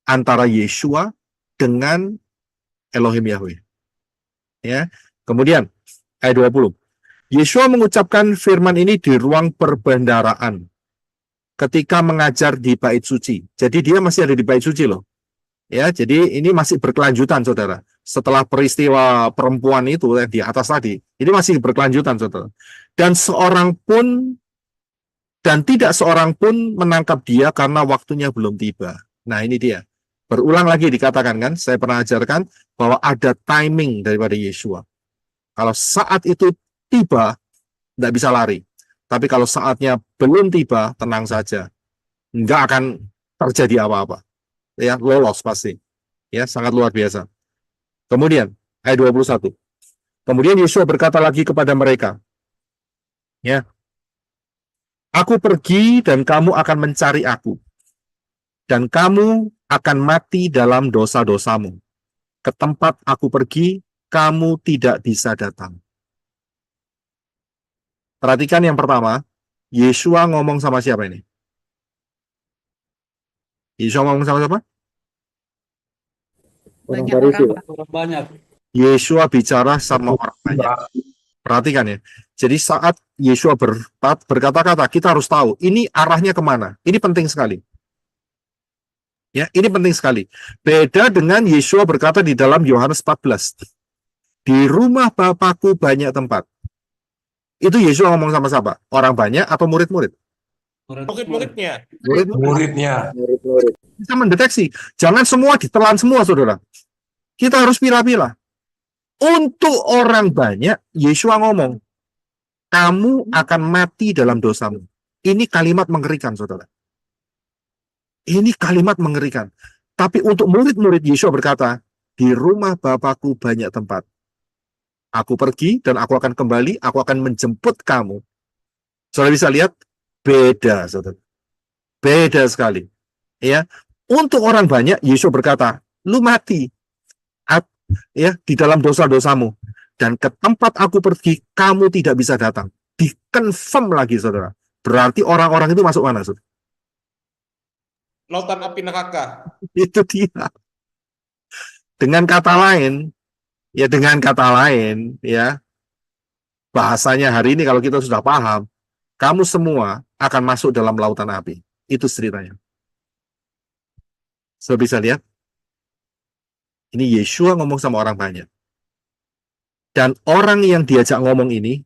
A: antara Yeshua dengan Elohim Yahweh. Ya, kemudian ayat 20. Yeshua mengucapkan firman ini di ruang perbendaharaan ketika mengajar di bait suci. Jadi dia masih ada di bait suci loh. Ya, jadi ini masih berkelanjutan, Saudara. Setelah peristiwa perempuan itu yang di atas tadi, ini masih berkelanjutan, Saudara. Dan tidak seorang pun menangkap dia karena waktunya belum tiba. Nah, ini dia. Berulang lagi dikatakan kan, saya pernah ajarkan bahwa ada timing daripada Yeshua. Kalau saat itu tiba, tidak bisa lari. Tapi kalau saatnya belum tiba, tenang saja. Nggak akan terjadi apa-apa. Ya, lolos pasti. Ya, sangat luar biasa. Kemudian, ayat 21. Kemudian Yeshua berkata lagi kepada mereka, ya, aku pergi dan kamu akan mencari aku. Dan kamu akan mati dalam dosa-dosamu. Ke tempat aku pergi, kamu tidak bisa datang. Perhatikan yang pertama, Yeshua ngomong sama siapa ini? Yeshua ngomong sama siapa?
G: Orang Farisi.
A: Yeshua bicara sama orang banyak. Perhatikan ya. Jadi saat Yeshua berkata-kata, kita harus tahu ini arahnya kemana. Ini penting sekali. Ya, ini penting sekali. Beda dengan Yeshua berkata di dalam Yohanes 14. Di rumah Bapakku banyak tempat. Itu Yeshua ngomong sama siapa? Orang banyak atau murid-murid?
E: Murid-muridnya.
F: Muridnya.
G: Murid-murid.
A: Bisa mendeteksi. Jangan semua ditelan semua, saudara. Kita harus pilah-pilah. Untuk orang banyak, Yeshua ngomong, kamu akan mati dalam dosamu. Ini kalimat mengerikan, saudara. Ini kalimat mengerikan. Tapi untuk murid-murid, Yeshua berkata, di rumah Bapakku banyak tempat. Aku pergi dan aku akan kembali, aku akan menjemput kamu. Saudara bisa lihat, beda, saudara. Beda sekali. Ya, untuk orang banyak, Yesus berkata, lu mati ya di dalam dosa-dosamu, dan ke tempat aku pergi, kamu tidak bisa datang. Dikonfirm lagi, saudara. Berarti orang-orang itu masuk mana, saudara?
E: Lautan api neraka.
A: Itu dia. Dengan kata lain, ya, bahasanya hari ini kalau kita sudah paham, kamu semua akan masuk dalam lautan api. Itu ceritanya. So, bisa lihat? Ini Yeshua ngomong sama orang banyak. Dan orang yang diajak ngomong ini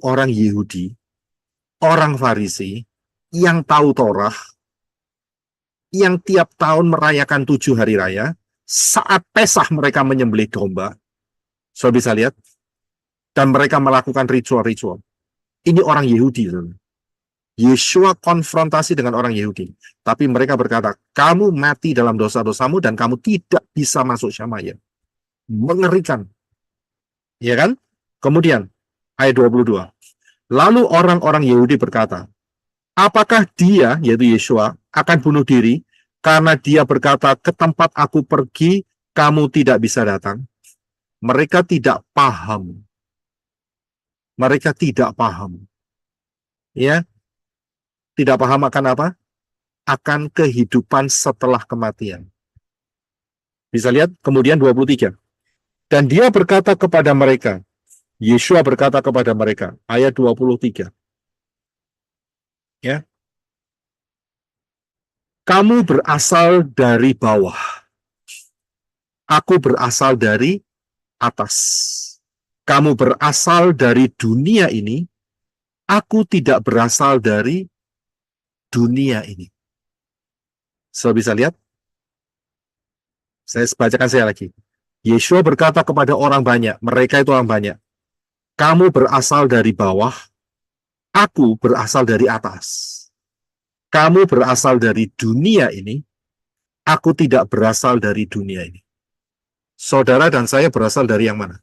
A: orang Yahudi, orang Farisi, yang tahu Torah, yang tiap tahun merayakan 7 hari raya, saat Pesah mereka menyembelih domba. So, bisa lihat? Dan mereka melakukan ritual-ritual. Ini orang Yahudi. Yeshua konfrontasi dengan orang Yahudi. Tapi mereka berkata, kamu mati dalam dosa-dosamu dan kamu tidak bisa masuk Syamaya. Mengerikan. Ya kan? Kemudian, ayat 22. Lalu orang-orang Yahudi berkata, apakah dia, yaitu Yeshua, akan bunuh diri karena dia berkata, ke tempat aku pergi, kamu tidak bisa datang? Mereka tidak paham. Mereka tidak paham. Ya, tidak paham akan apa? Akan kehidupan setelah kematian. Bisa lihat kemudian 23. Dan dia berkata kepada mereka, Yeshua berkata kepada mereka, ayat 23. Ya. Kamu berasal dari bawah. Aku berasal dari atas. Kamu berasal dari dunia ini. Aku tidak berasal dari dunia ini. So, bisa lihat? Saya bacakan saya lagi. Yeshua berkata kepada orang banyak, mereka itu orang banyak. Kamu berasal dari bawah, aku berasal dari atas. Kamu berasal dari dunia ini, aku tidak berasal dari dunia ini. Saudara dan saya berasal dari yang mana?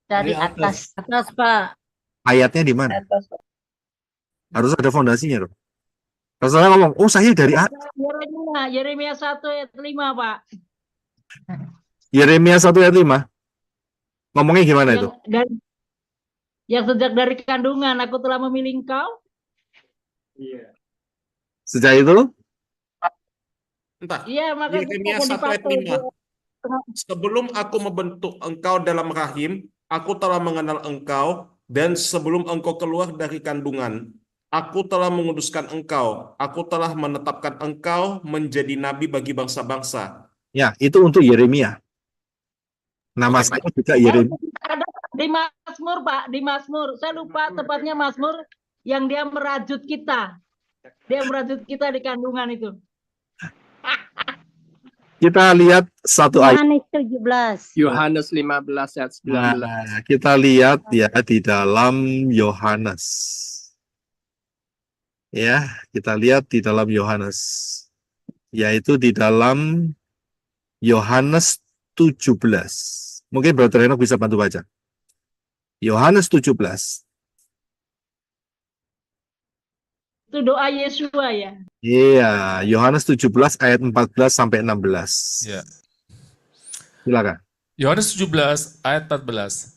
C: Dari atas. Atas, Pak.
A: Ayatnya di mana?
C: Atas.
A: Harus ada fondasinya dong. Kalau saya ngomong, oh saya dari atas.
C: Yeremia 1 ayat 5, Pak.
A: Yeremia 1 ayat 5. Ngomongnya gimana itu?
C: Yang sejak dari kandungan aku telah memilih engkau.
A: Sejak itu?
E: Entah.
C: Iya, maka
E: Yeremia 1 ayat 5. Sebelum aku membentuk engkau dalam rahim, aku telah mengenal engkau, dan sebelum engkau keluar dari kandungan, aku telah menguduskan engkau. Aku telah menetapkan engkau menjadi nabi bagi bangsa-bangsa.
A: Ya, itu untuk Yeremia. Nama saya juga Yeremia.
C: Ada di Mazmur, Pak, di Mazmur. Saya lupa tepatnya Mazmur yang dia merajut kita. Dia merajut kita di kandungan itu.
A: Kita lihat satu ayat.
H: Yohanes 15 ayat 19.
A: Nah, kita lihat ya di dalam Yohanes. Ya, kita lihat di dalam Yohanes. Yaitu di dalam Yohanes 17. Mungkin Brother Henok bisa bantu baca. Yohanes 17.
C: Itu doa Yeshua ya.
A: Iya, Yohanes 17 ayat 14 sampai 16.
B: Ya.
A: Silakan.
B: Yohanes 17 ayat 14.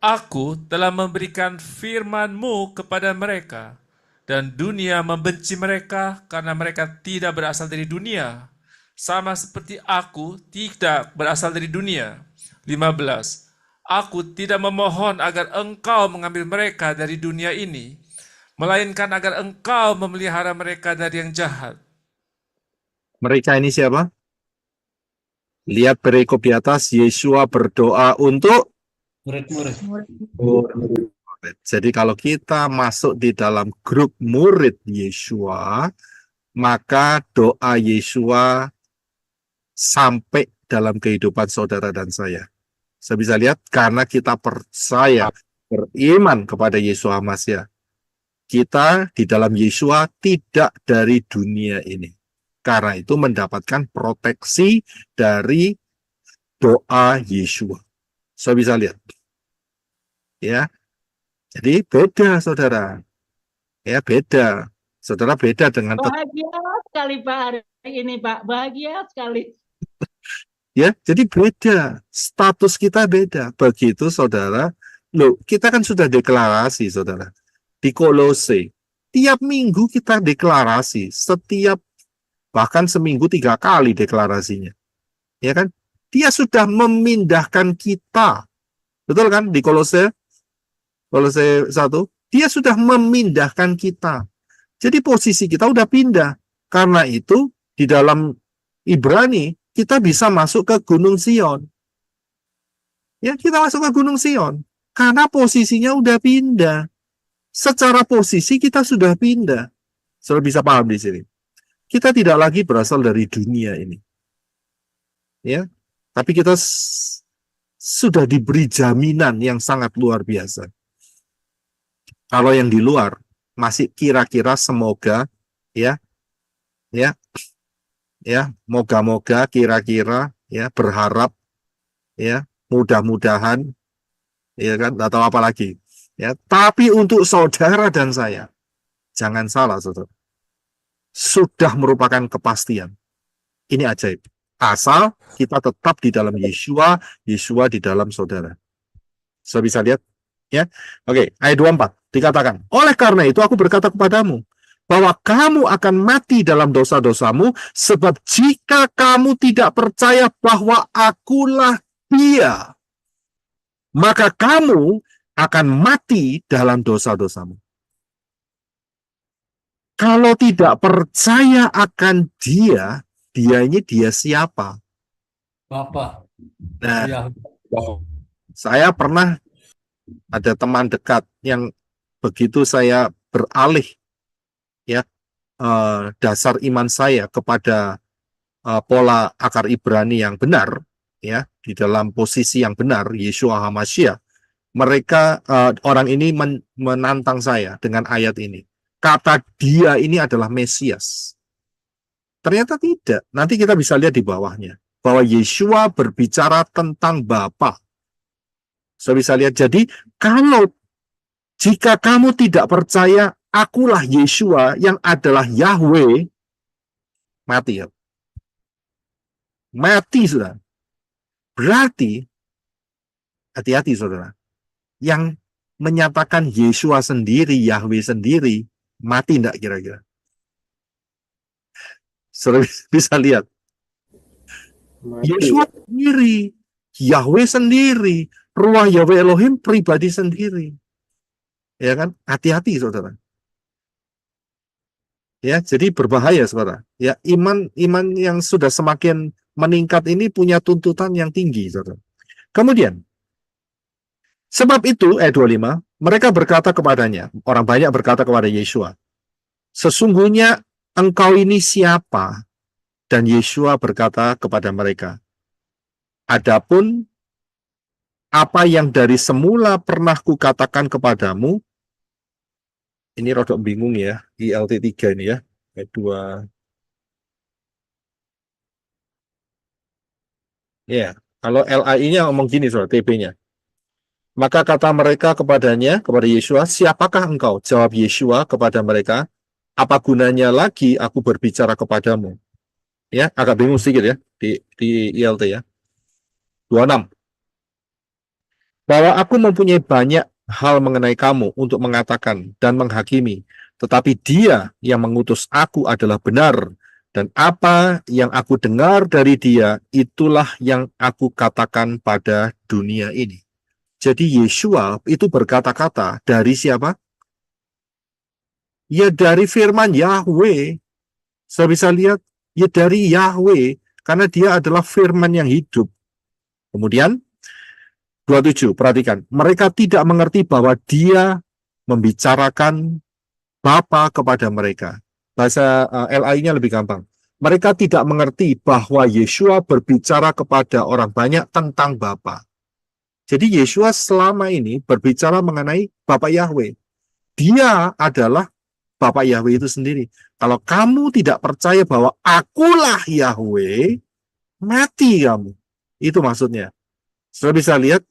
B: Aku telah memberikan firman-Mu kepada mereka, dan dunia membenci mereka karena mereka tidak berasal dari dunia, sama seperti aku tidak berasal dari dunia. 15. Aku tidak memohon agar engkau mengambil mereka dari dunia ini, melainkan agar engkau memelihara mereka dari yang jahat.
A: Mereka ini siapa? Lihat perikop di atas, Yesua berdoa untuk
F: Murid-murid.
A: murid. Jadi kalau kita masuk di dalam grup murid Yesua, maka doa Yesua sampai dalam kehidupan saudara dan saya. Saya bisa lihat karena kita percaya, beriman kepada Yesua Masya. Kita di dalam Yesua tidak dari dunia ini. Karena itu mendapatkan proteksi dari doa Yesua. Saya bisa lihat. Ya. Jadi beda, saudara. Ya, beda. Saudara beda dengan
C: Bahagia sekali Pak hari ini Pak, bahagia sekali.
A: ya, jadi beda. Status kita beda. Begitu, saudara. Loh, kita kan sudah deklarasi, saudara. Di Kolose. Tiap minggu kita deklarasi. Bahkan seminggu 3 kali deklarasinya. Ya kan? Dia sudah memindahkan kita. Betul kan? Di Kolose 1. Dia sudah memindahkan kita. Jadi posisi kita udah pindah. Karena itu, di dalam Ibrani, kita bisa masuk ke Gunung Sion. Ya, kita masuk ke Gunung Sion. Karena posisinya udah pindah. Secara posisi kita sudah pindah. Saudara bisa paham di sini. Kita tidak lagi berasal dari dunia ini. Ya, tapi kita sudah diberi jaminan yang sangat luar biasa. Kalau yang di luar masih kira-kira semoga ya moga-moga kira-kira ya berharap ya mudah-mudahan ya kan atau apa lagi ya, tapi untuk saudara dan saya jangan salah, saudara, sudah merupakan kepastian. Ini ajaib. Asal kita tetap di dalam Yesua, Yesua di dalam saudara. Saudara bisa lihat ya. Oke, ayat 24 dikatakan, oleh karena itu aku berkata kepadamu bahwa kamu akan mati dalam dosa-dosamu, sebab jika kamu tidak percaya bahwa akulah Dia, maka kamu akan mati dalam dosa-dosamu. Kalau tidak percaya akan Dia, Dia ini Dia siapa?
F: Bapak.
A: Nah,
F: Ya.
A: saya pernah ada teman dekat yang begitu saya beralih ya dasar iman saya kepada pola akar Ibrani yang benar ya, di dalam posisi yang benar Yeshua HaMashiach, mereka orang ini menantang saya dengan ayat ini. Kata Dia ini adalah Mesias. Ternyata tidak. Nanti kita bisa lihat di bawahnya bahwa Yeshua berbicara tentang Bapa. Saya bisa lihat. Jadi kalau jika kamu tidak percaya akulah Yeshua yang adalah Yahweh, mati ya. Mati sudah. Berarti hati-hati saudara. Yang menyatakan Yeshua sendiri, Yahweh sendiri, mati enggak kira-kira? Saudara bisa lihat.
G: Mati.
A: Yeshua sendiri, Yahweh sendiri, Ruah Yahweh Elohim pribadi sendiri. Ya kan? Hati-hati saudara. Ya, jadi berbahaya saudara. Ya, iman yang sudah semakin meningkat ini punya tuntutan yang tinggi saudara. Kemudian sebab itu ayat 25, mereka berkata kepadanya, orang banyak berkata kepada Yeshua, sesungguhnya engkau ini siapa? Dan Yeshua berkata kepada mereka, adapun apa yang dari semula pernah kukatakan kepadamu, ini rodok bingung ya, ILT 3 ini ya, ayat 2. Ya, kalau LAI-nya ngomong gini soal TP-nya. Maka kata mereka kepadanya, kepada Yeshua, siapakah engkau? Jawab Yeshua kepada mereka, apa gunanya lagi aku berbicara kepadamu? Ya, agak bingung sedikit ya di ILT ya. 26. Bahwa aku mempunyai banyak hal mengenai kamu untuk mengatakan dan menghakimi, tetapi Dia yang mengutus aku adalah benar, dan apa yang aku dengar dari Dia, itulah yang aku katakan pada dunia ini. Jadi Yeshua itu berkata-kata dari siapa? Ya dari firman Yahweh. Saya bisa lihat, ya dari Yahweh, karena Dia adalah firman yang hidup. Kemudian 27, perhatikan. Mereka tidak mengerti bahwa Dia membicarakan Bapa kepada mereka. Bahasa LAI-nya lebih gampang. Mereka tidak mengerti bahwa Yeshua berbicara kepada orang banyak tentang Bapa. Jadi Yeshua selama ini berbicara mengenai Bapa Yahweh. Dia adalah Bapa Yahweh itu sendiri. Kalau kamu tidak percaya bahwa akulah Yahweh, mati kamu. Itu maksudnya. Sudah bisa lihat.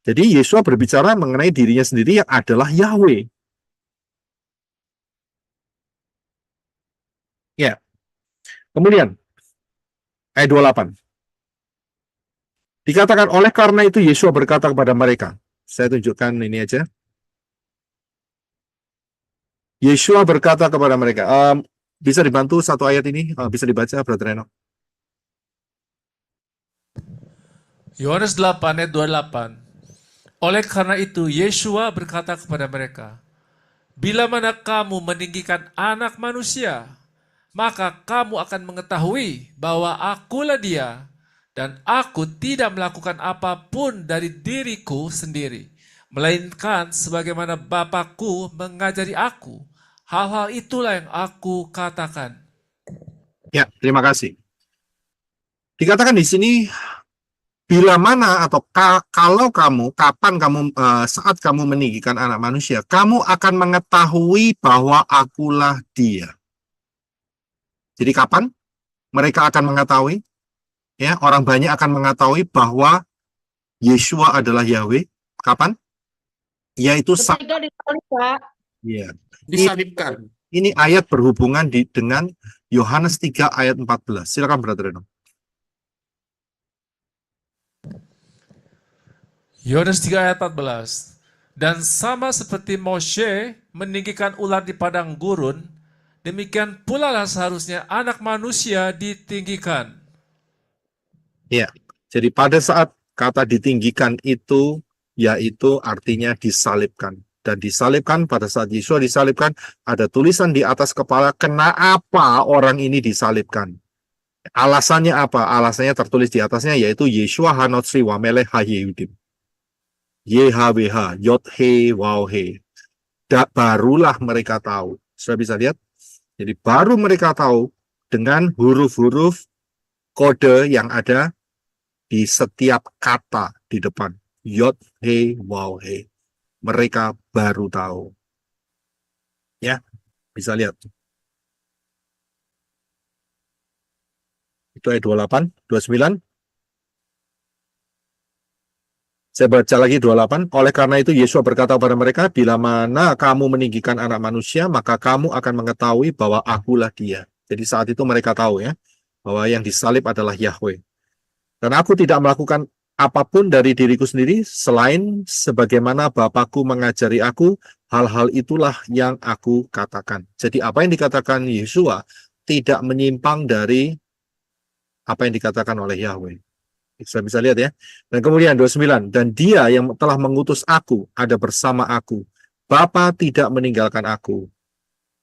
A: Jadi Yeshua berbicara mengenai dirinya sendiri yang adalah Yahweh. Ya. Kemudian ayat 28. Dikatakan oleh karena itu Yeshua berkata kepada mereka. Saya tunjukkan ini aja. Yeshua berkata kepada mereka. Bisa dibantu satu ayat ini? Bisa dibaca, Brother Reno.
B: Yohanes 8 ayat 28. Oleh karena itu Yeshua berkata kepada mereka, bila mana kamu meninggikan anak manusia, maka kamu akan mengetahui bahwa akulah Dia, dan aku tidak melakukan apapun dari diriku sendiri, melainkan sebagaimana Bapa-Ku mengajari aku. Hal-hal itulah yang aku katakan.
A: Ya, terima kasih. Dikatakan di sini, bila mana atau kalau kamu, kapan kamu, saat kamu meninggikan anak manusia, kamu akan mengetahui bahwa akulah Dia. Jadi kapan mereka akan mengetahui? Ya, orang banyak akan mengetahui bahwa Yeshua adalah Yahweh. Kapan? Yaitu
C: Ketika disalib, Pak.
A: ya.
E: Disalibkan.
A: Ini ayat berhubungan dengan Yohanes 3 ayat 14. Silakan Brother Reno.
B: Yohanes 3 ayat 14. Dan sama seperti Moshe meninggikan ular di padang gurun, demikian pula lah seharusnya anak manusia ditinggikan.
A: Ya, jadi pada saat kata ditinggikan itu, yaitu artinya disalibkan. Dan disalibkan, pada saat Yeshua disalibkan, ada tulisan di atas kepala, kenapa orang ini disalibkan. Alasannya apa? Alasannya tertulis di atasnya, yaitu Yeshua Hanotri Wamelech HaYehudim. YHWH, Yod-He, Waw-He. Barulah mereka tahu. Sudah bisa lihat? Jadi baru mereka tahu dengan huruf-huruf kode yang ada di setiap kata di depan. Yod-He, Waw-He. Mereka baru tahu. Ya, bisa lihat. Itu ayat 28, 29. Saya baca lagi 28. Oleh karena itu Yeshua berkata kepada mereka, bila mana kamu meninggikan anak manusia, maka kamu akan mengetahui bahwa akulah Dia. Jadi saat itu mereka tahu ya, bahwa yang disalib adalah Yahweh. Dan aku tidak melakukan apapun dari diriku sendiri, selain sebagaimana Bapa-Ku mengajari aku, hal-hal itulah yang aku katakan. Jadi apa yang dikatakan Yeshua tidak menyimpang dari apa yang dikatakan oleh Yahweh. Saya bisa lihat ya. Dan kemudian 29. Dan Dia yang telah mengutus aku ada bersama aku. Bapa tidak meninggalkan aku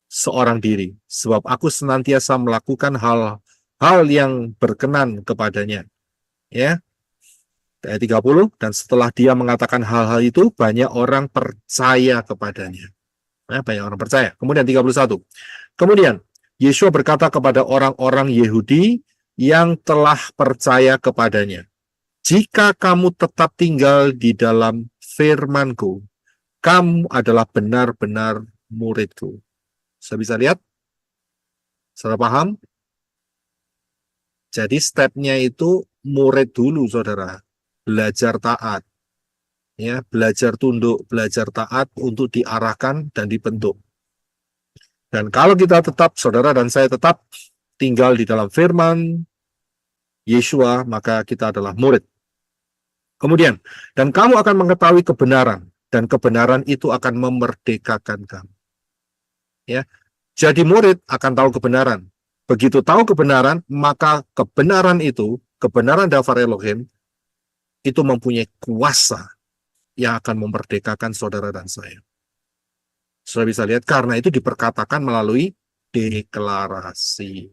A: seorang diri, sebab aku senantiasa melakukan hal-hal yang berkenan kepadanya. Ya. Ayat 30. Dan setelah Dia mengatakan hal-hal itu, banyak orang percaya kepadanya. Banyak orang percaya. Kemudian 31. Kemudian Yeshua berkata kepada orang-orang Yahudi yang telah percaya kepadanya, jika kamu tetap tinggal di dalam firman-Ku, kamu adalah benar-benar murid-Ku. Saya bisa lihat? Saudara paham? Jadi stepnya itu murid dulu, saudara. Belajar taat. Ya, belajar tunduk, belajar taat untuk diarahkan dan dibentuk. Dan kalau kita tetap, saudara dan saya tetap tinggal di dalam firman Yeshua, maka kita adalah murid. Kemudian, dan kamu akan mengetahui kebenaran, dan kebenaran itu akan memerdekakan kamu. Ya, jadi murid akan tahu kebenaran. Begitu tahu kebenaran, maka kebenaran itu, kebenaran Davar Elohim, itu mempunyai kuasa yang akan memerdekakan saudara dan saya. Saudara bisa lihat, karena itu diperkatakan melalui deklarasi.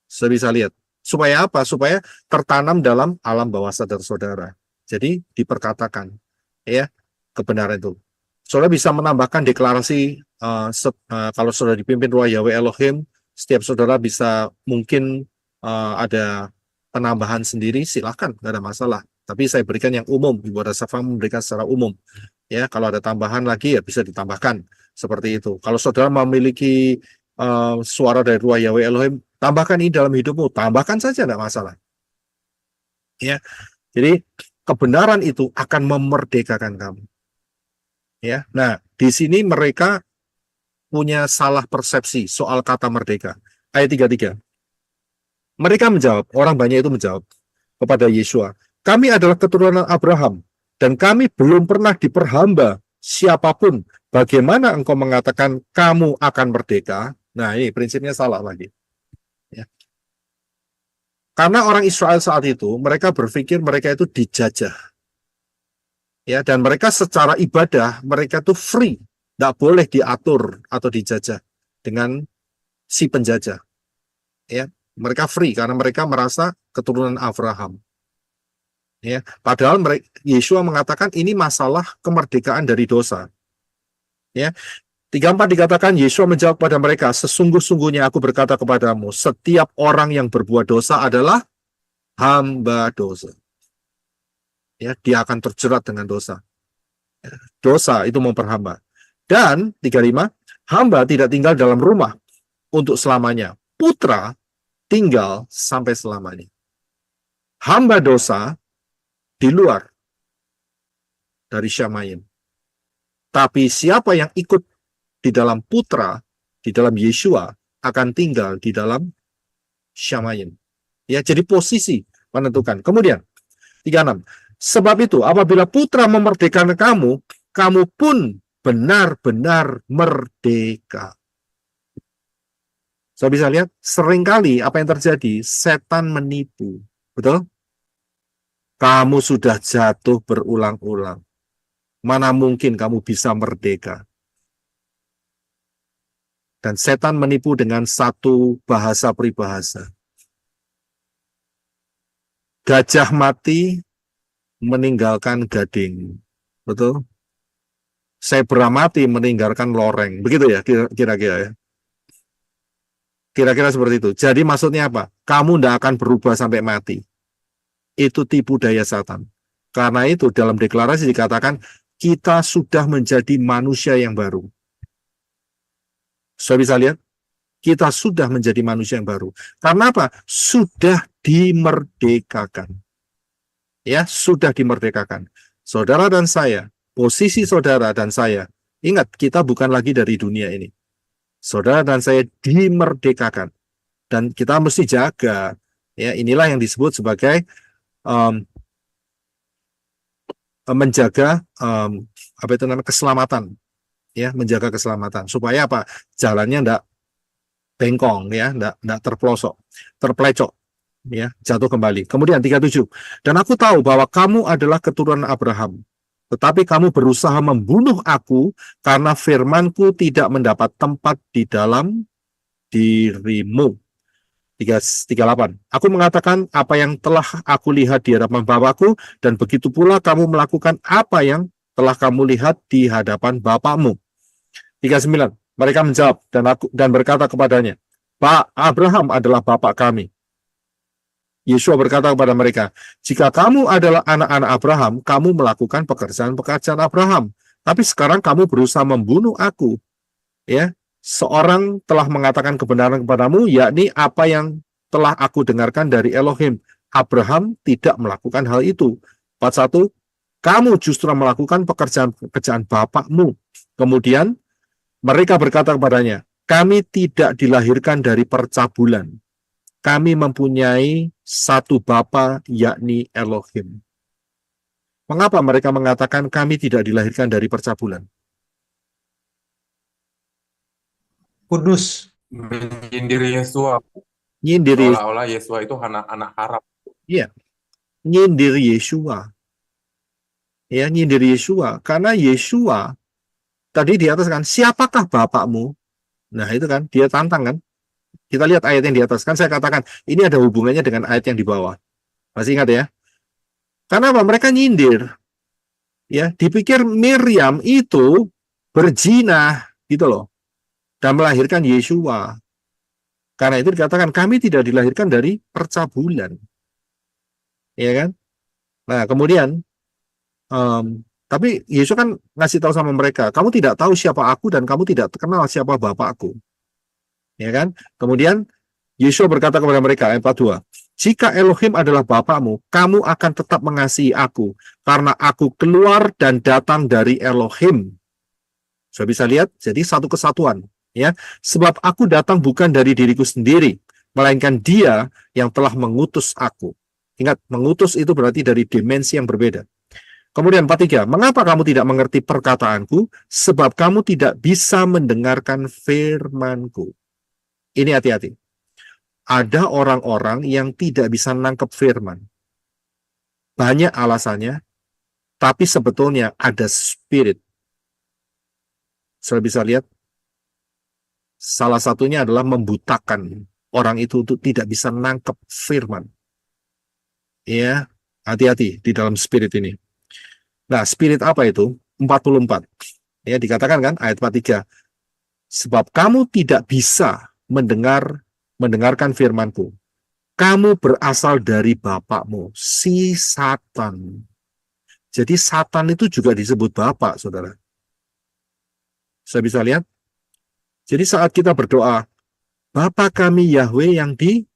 A: Saudara bisa lihat, supaya apa? Supaya tertanam dalam alam bawah sadar saudara. Jadi diperkatakan, ya, kebenaran itu. Saudara bisa menambahkan deklarasi, kalau saudara dipimpin Roh Yahweh Elohim, setiap saudara bisa mungkin ada penambahan sendiri, silakan, nggak ada masalah. Tapi saya berikan yang umum, Ibu Rasafam memberikan secara umum. Ya, kalau ada tambahan lagi ya bisa ditambahkan seperti itu. Kalau saudara memiliki suara dari Roh Yahweh Elohim, tambahkan ini dalam hidupmu, tambahkan saja, tidak masalah. Ya, jadi kebenaran itu akan memerdekakan kamu. Ya, nah di sini mereka punya salah persepsi soal kata merdeka. Ayat 33. Mereka menjawab, orang banyak itu menjawab kepada Yeshua, kami adalah keturunan Abraham dan kami belum pernah diperhamba siapapun. Bagaimana engkau mengatakan kamu akan merdeka? Nah, ini prinsipnya salah lagi. Ya. Karena orang Israel saat itu, mereka berpikir mereka itu dijajah. Ya, dan mereka secara ibadah, mereka itu free. Tidak boleh diatur atau dijajah dengan si penjajah. Ya, mereka free karena mereka merasa keturunan Abraham. Ya, padahal Yeshua mengatakan ini masalah kemerdekaan dari dosa. Ya, 34 dikatakan, Yeshua menjawab pada mereka, sesungguh-sungguhnya aku berkata kepadamu, setiap orang yang berbuat dosa adalah hamba dosa. Ya, dia akan terjerat dengan dosa. Dosa itu memperhamba. Dan 35, hamba tidak tinggal dalam rumah untuk selamanya. Putra tinggal sampai selamanya. Hamba dosa di luar dari Syamayim. Tapi siapa yang ikut di dalam putra, di dalam Yeshua, akan tinggal di dalam Syamayim. Ya, jadi posisi menentukan. Kemudian, 36. Sebab itu, apabila putra memerdekakan kamu, kamu pun benar-benar merdeka. Saya bisa lihat, seringkali apa yang terjadi, setan menipu. Betul? Kamu sudah jatuh berulang-ulang. Mana mungkin kamu bisa merdeka? Dan setan menipu dengan satu bahasa peribahasa. Gajah mati meninggalkan gading. Betul? Zebra mati meninggalkan loreng. Begitu ya kira-kira ya. Kira-kira seperti itu. Jadi maksudnya apa? Kamu tidak akan berubah sampai mati. Itu tipu daya Satan. Karena itu dalam deklarasi dikatakan kita sudah menjadi manusia yang baru. Saya bisa lihat, kita sudah menjadi manusia yang baru. Karena apa? Sudah dimerdekakan. Ya, sudah dimerdekakan. Saudara dan saya, posisi saudara dan saya, ingat, kita bukan lagi dari dunia ini. Saudara dan saya dimerdekakan. Dan kita mesti jaga. Ya, inilah yang disebut sebagai menjaga apa itu namanya keselamatan. Ya, menjaga keselamatan supaya apa? Jalannya enggak bengkong ya, enggak terpelosok, terplecok ya, jatuh kembali. Kemudian 37. Dan aku tahu bahwa kamu adalah keturunan Abraham, tetapi kamu berusaha membunuh aku karena firmanku tidak mendapat tempat di dalam dirimu. 38. Aku mengatakan apa yang telah aku lihat di hadapan Bapakku, dan begitu pula kamu melakukan apa yang telah kamu lihat di hadapan Bapakmu. 39. Mereka menjawab dan berkata kepadanya, Pak, Abraham adalah bapak kami. Yeshua berkata kepada mereka, jika kamu adalah anak-anak Abraham, kamu melakukan pekerjaan-pekerjaan Abraham. Tapi sekarang kamu berusaha membunuh aku. Ya, seorang telah mengatakan kebenaran kepadamu, yakni apa yang telah aku dengarkan dari Elohim. Abraham tidak melakukan hal itu. 41. Kamu justru melakukan pekerjaan bapakmu. Kemudian mereka berkata kepadanya, kami tidak dilahirkan dari percabulan. kami mempunyai satu Bapa, yakni Elohim. Mengapa mereka mengatakan kami tidak dilahirkan dari percabulan?
F: Kudus.
I: Menyindir Yesua,
A: Nyindir,
I: seolah-olah Yesua itu anak-anak harap.
A: ya, nyindir Yesua. Ya, nyindir Yesua. Karena Yesua, tadi di atas kan, siapakah Bapakmu? Nah, itu kan, dia tantang kan. Kita lihat ayat yang di atas. Kan saya katakan, ini ada hubungannya dengan ayat yang di bawah. Masih ingat ya? Karena apa? Mereka nyindir. Ya, dipikir Miriam itu berzina, gitu loh. Dan melahirkan Yesua. Karena itu dikatakan, kami tidak dilahirkan dari percabulan. Ya kan? Nah, kemudian, tapi Yesus kan ngasih tahu sama mereka, kamu tidak tahu siapa aku dan kamu tidak kenal siapa Bapakku. Ya kan? Kemudian Yesus berkata kepada mereka, ayat 42, jika Elohim adalah Bapakmu, kamu akan tetap mengasihi aku, karena aku keluar dan datang dari Elohim. Sudah bisa lihat, jadi satu kesatuan. Ya, sebab aku datang bukan dari diriku sendiri, melainkan Dia yang telah mengutus aku. Ingat, mengutus itu berarti dari dimensi yang berbeda. Kemudian 43, mengapa kamu tidak mengerti perkataanku? Sebab kamu tidak bisa mendengarkan firmanku. Ini hati-hati. Ada orang-orang yang tidak bisa nangkep firman. Banyak alasannya, tapi sebetulnya ada spirit. Sudah bisa lihat? Salah satunya adalah membutakan orang itu untuk tidak bisa nangkep firman. Ya, hati-hati di dalam spirit ini. Nah, spirit apa itu? 44. Ya, dikatakan kan ayat 43. Sebab kamu tidak bisa mendengarkan firmanku. Kamu berasal dari bapakmu, si Satan. Jadi Satan itu juga disebut bapak, saudara. Saya bisa lihat? Jadi saat kita berdoa, Bapa kami Yahweh yang di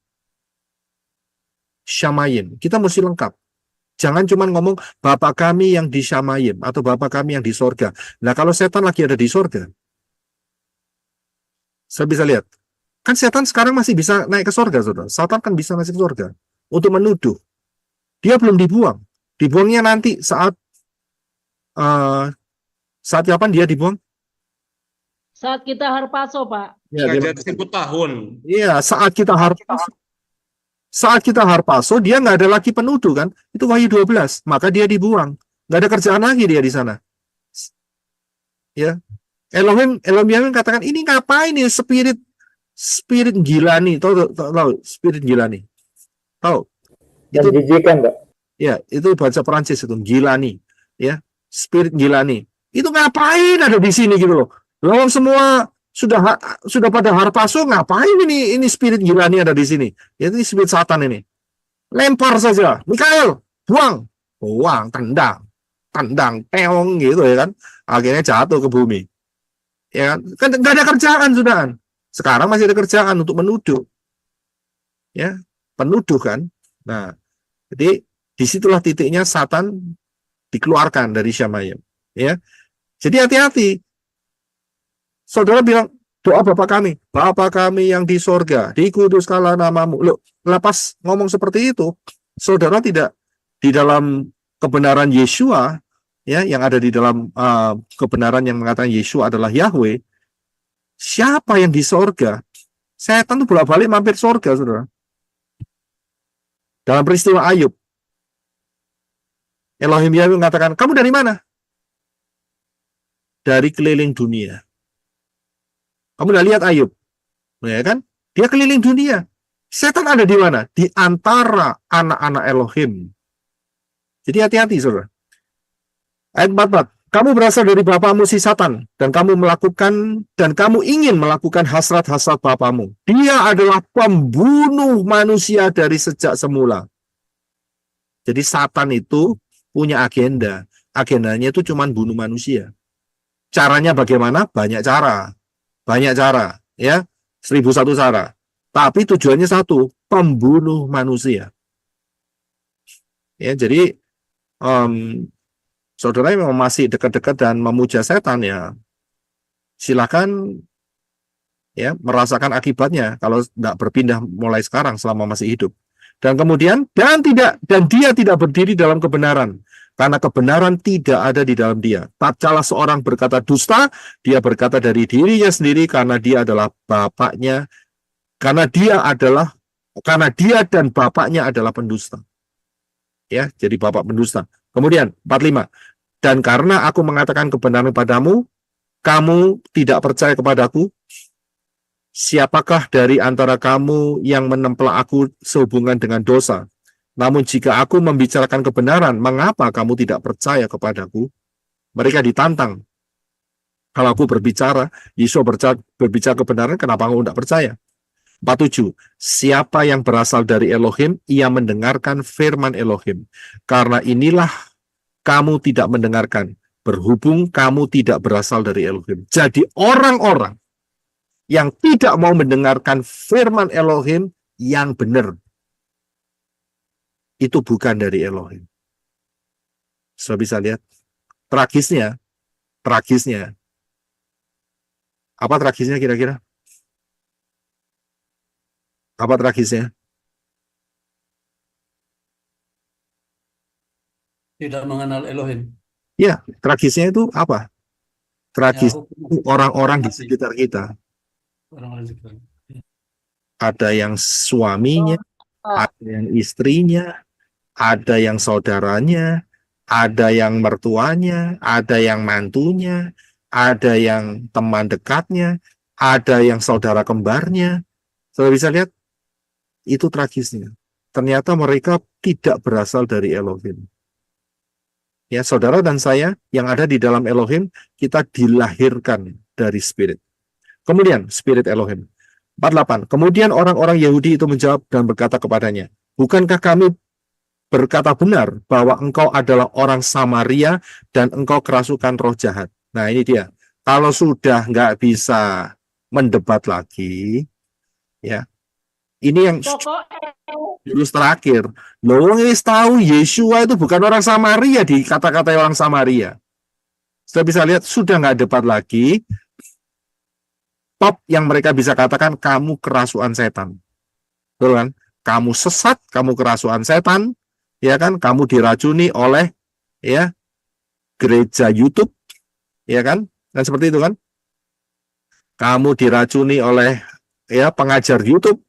A: Syamayim, kita mesti lengkap. Jangan cuma ngomong Bapa kami yang di Syamayim atau Bapa kami yang di sorga. Nah, kalau setan lagi ada di sorga, saya bisa lihat. Kan setan sekarang masih bisa naik ke sorga, saudara. Satan kan bisa masuk ke sorga untuk menuduh. Dia belum dibuang. Dibuangnya nanti saat kapan dia dibuang?
C: Saat kita harpaso, Pak.
A: Ya,
E: Kerajaan 1000 tahun.
A: iya, saat kita harpaso. Saat kita harpaso, dia nggak ada lagi penuduh kan? Itu Wahyu 12. Maka dia dibuang. Nggak ada kerjaan lagi dia di sana. Ya, Elohim katakan, ini ngapain ini spirit gila nih, tahu spirit gila nih, tahu? Itu
G: Menjijikan, Pak.
A: ya, itu bahasa Perancis itu gila nih, ya, spirit gila nih. Itu ngapain ada di sini gitu loh? Lawan semua sudah pada harpaso, ngapain ini spirit gila nih ada di sini? Ya, ini spirit Satan ini. Lempar saja, Mikael, buang, tendang, teong gitu ya kan? Akhirnya jatuh ke bumi. Ya kan nggak ada kerjaan sudah. Sekarang masih ada kerjaan untuk menuduh, ya, penuduh kan. Nah, jadi disitulah titiknya Satan dikeluarkan dari Syamayim, ya. Jadi hati-hati. Saudara bilang doa Bapa kami yang di sorga, dikuduskanlah namamu. Loh, lepas ngomong seperti itu, saudara tidak di dalam kebenaran Yesua, ya, yang ada di dalam kebenaran yang mengatakan Yesua adalah Yahweh. Siapa yang di sorga? Setan itu bolak-balik mampir sorga, saudara. Dalam peristiwa Ayub, Elohim Yahweh mengatakan, kamu dari mana? Dari keliling dunia. Kamu udah lihat Ayub, ya kan? Dia keliling dunia. Setan ada di mana? Di antara anak-anak Elohim. Jadi hati-hati, saudara. Ayat 44. Kamu berasal dari bapamu si Satan, dan kamu ingin melakukan hasrat-hasrat bapamu. Dia adalah pembunuh manusia dari sejak semula. Jadi Satan itu punya agenda. Agendanya itu cuma bunuh manusia. Caranya bagaimana? Banyak cara, ya, 1001 cara. Tapi tujuannya satu, pembunuh manusia. Ya, jadi saudara yang masih dekat-dekat dan memuja setan, ya silakan ya, merasakan akibatnya kalau tidak berpindah mulai sekarang selama masih hidup. Dan kemudian dan dia tidak berdiri dalam kebenaran karena kebenaran tidak ada di dalam dia. Tatkala seorang berkata dusta, dia berkata dari dirinya sendiri karena dia adalah bapaknya, karena dia dan bapaknya adalah pendusta. Ya, jadi bapak pendusta. Kemudian 45. Dan karena aku mengatakan kebenaran padamu, kamu tidak percaya kepadaku. Siapakah dari antara kamu yang menempel aku sehubungan dengan dosa? Namun jika aku membicarakan kebenaran, mengapa kamu tidak percaya kepadaku? Mereka ditantang. Kalau aku berbicara, Yesus berbicara kebenaran, kenapa kamu tidak percaya? 47. Siapa yang berasal dari Elohim, ia mendengarkan firman Elohim. Karena inilah kamu tidak mendengarkan, berhubung kamu tidak berasal dari Elohim. Jadi orang-orang yang tidak mau mendengarkan firman Elohim yang benar, itu bukan dari Elohim. Sudah bisa lihat tragisnya. Apa tragisnya kira-kira? Apa tragisnya?
J: Tidak mengenal Elohim.
A: Ya, tragisnya itu apa? Tragis
J: Ya,
A: itu orang-orang di sekitar kita.
J: Orang-orang sekitar.
A: Ada yang suaminya, ada yang istrinya, ada yang saudaranya, ada yang mertuanya, ada yang mantunya, ada yang teman dekatnya, ada yang saudara kembarnya. Saudara bisa lihat, itu tragisnya. Ternyata mereka tidak berasal dari Elohim. Ya, saudara dan saya yang ada di dalam Elohim, kita dilahirkan dari spirit. Kemudian, spirit Elohim. 48. Kemudian orang-orang Yahudi itu menjawab dan berkata kepadanya, bukankah kami berkata benar bahwa engkau adalah orang Samaria dan engkau kerasukan roh jahat? Nah, ini dia. Kalau sudah nggak bisa mendebat lagi, ya, ini yang jurus terakhir. Loh, ini tahu Yeshua itu bukan orang Samaria, di kata-kata orang Samaria. Sudah bisa lihat, sudah nggak debat lagi. Top yang mereka bisa katakan, kamu kerasukan setan. Betul kan? Kamu sesat, kamu kerasukan setan, ya kan? Kamu diracuni oleh ya gereja YouTube, ya kan? Dan seperti itu kan? Kamu diracuni oleh ya pengajar YouTube,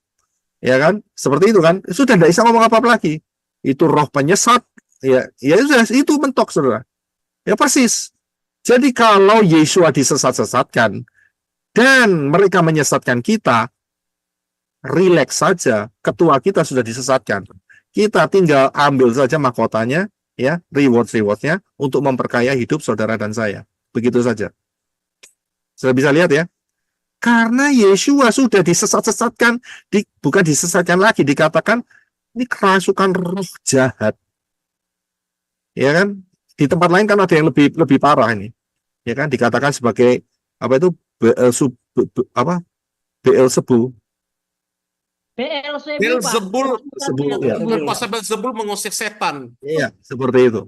A: ya kan? Seperti itu kan? Sudah tidak bisa ngomong apa-apa lagi. Itu roh penyesat, ya sudah, itu mentok, saudara. Ya persis. Jadi kalau Yeshua disesat-sesatkan dan mereka menyesatkan kita, rileks saja. Ketua kita sudah disesatkan. Kita tinggal ambil saja mahkotanya, ya, reward-rewardnya untuk memperkaya hidup saudara dan saya. Begitu saja. Sudah bisa lihat ya. Karena Yeshua sudah disesat-sesatkan, bukan disesatkan lagi, dikatakan ini kerasukan roh jahat. Ya kan? Di tempat lain kan ada yang lebih parah ini. Ya kan? Dikatakan sebagai apa itu Beelzebul.
E: Beelzebul mengusir setan.
A: Iya, seperti itu.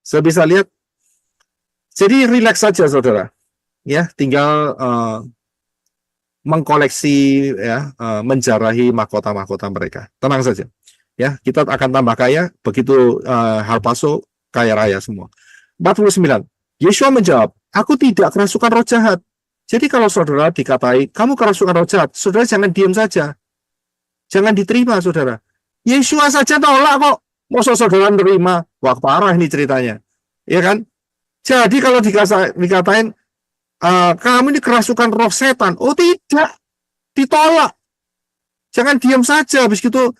A: Saya bisa lihat. Jadi rileks saja, saudara. Ya, tinggal mengkoleksi, ya, menjarahi mahkota-mahkota mereka. Tenang saja. Ya, kita akan tambah kaya. Begitu hal palsu, kaya raya semua. 49. Yeshua menjawab, aku tidak kerasukan roh jahat. Jadi kalau saudara dikatai, kamu kerasukan roh jahat, saudara jangan diam saja. Jangan diterima, saudara. Yeshua saja tolak kok. Masa saudara nerima? Wah, parah ini ceritanya. Ya kan? Jadi kalau dikatain, kamu ini kerasukan roh setan. Oh tidak. Ditolak. Jangan diam saja. Habis gitu,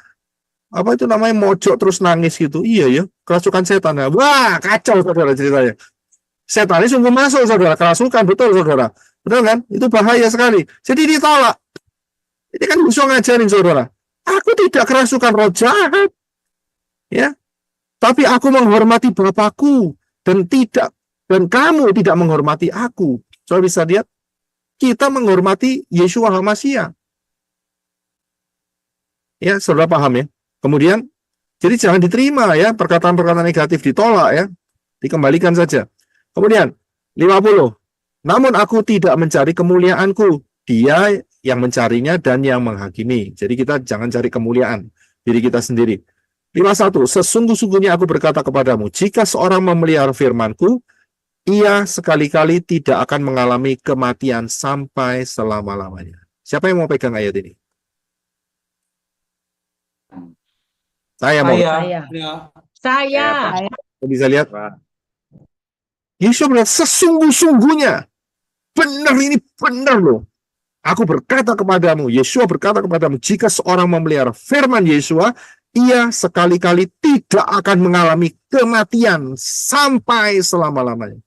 A: apa itu namanya, mojok terus nangis gitu. Iya ya, kerasukan setan. Wah, kacau saudara ceritanya. Setan ini sungguh masuk, saudara. Kerasukan, betul, saudara. Betul kan? Itu bahaya sekali. Jadi ditolak. Ini kan musuh ngajarin, saudara. Aku tidak kerasukan roh jahat. Ya. Tapi aku menghormati Bapakku dan kamu tidak menghormati aku. Saudara bisa lihat, kita menghormati Yeshua HaMashiach. Ya, saudara paham ya? Kemudian, jadi jangan diterima ya, perkataan-perkataan negatif ditolak ya. Dikembalikan saja. Kemudian, 50. Namun aku tidak mencari kemuliaanku. Dia yang mencarinya dan yang menghakimi. Jadi kita jangan cari kemuliaan diri kita sendiri. 51. Sesungguh-sungguhnya aku berkata kepadamu, jika seorang memelihara firman-Ku, ia sekali-kali tidak akan mengalami kematian sampai selama-lamanya. Siapa yang mau pegang ayat ini? Saya mau.
F: Saya.
C: Saya.
A: Bisa lihat? Yesus bilang, sesungguh-sungguhnya. Benar, ini benar loh. Aku berkata kepadamu, Yesua berkata kepadamu, jika seorang memelihara firman Yesua, ia sekali-kali tidak akan mengalami kematian sampai selama-lamanya.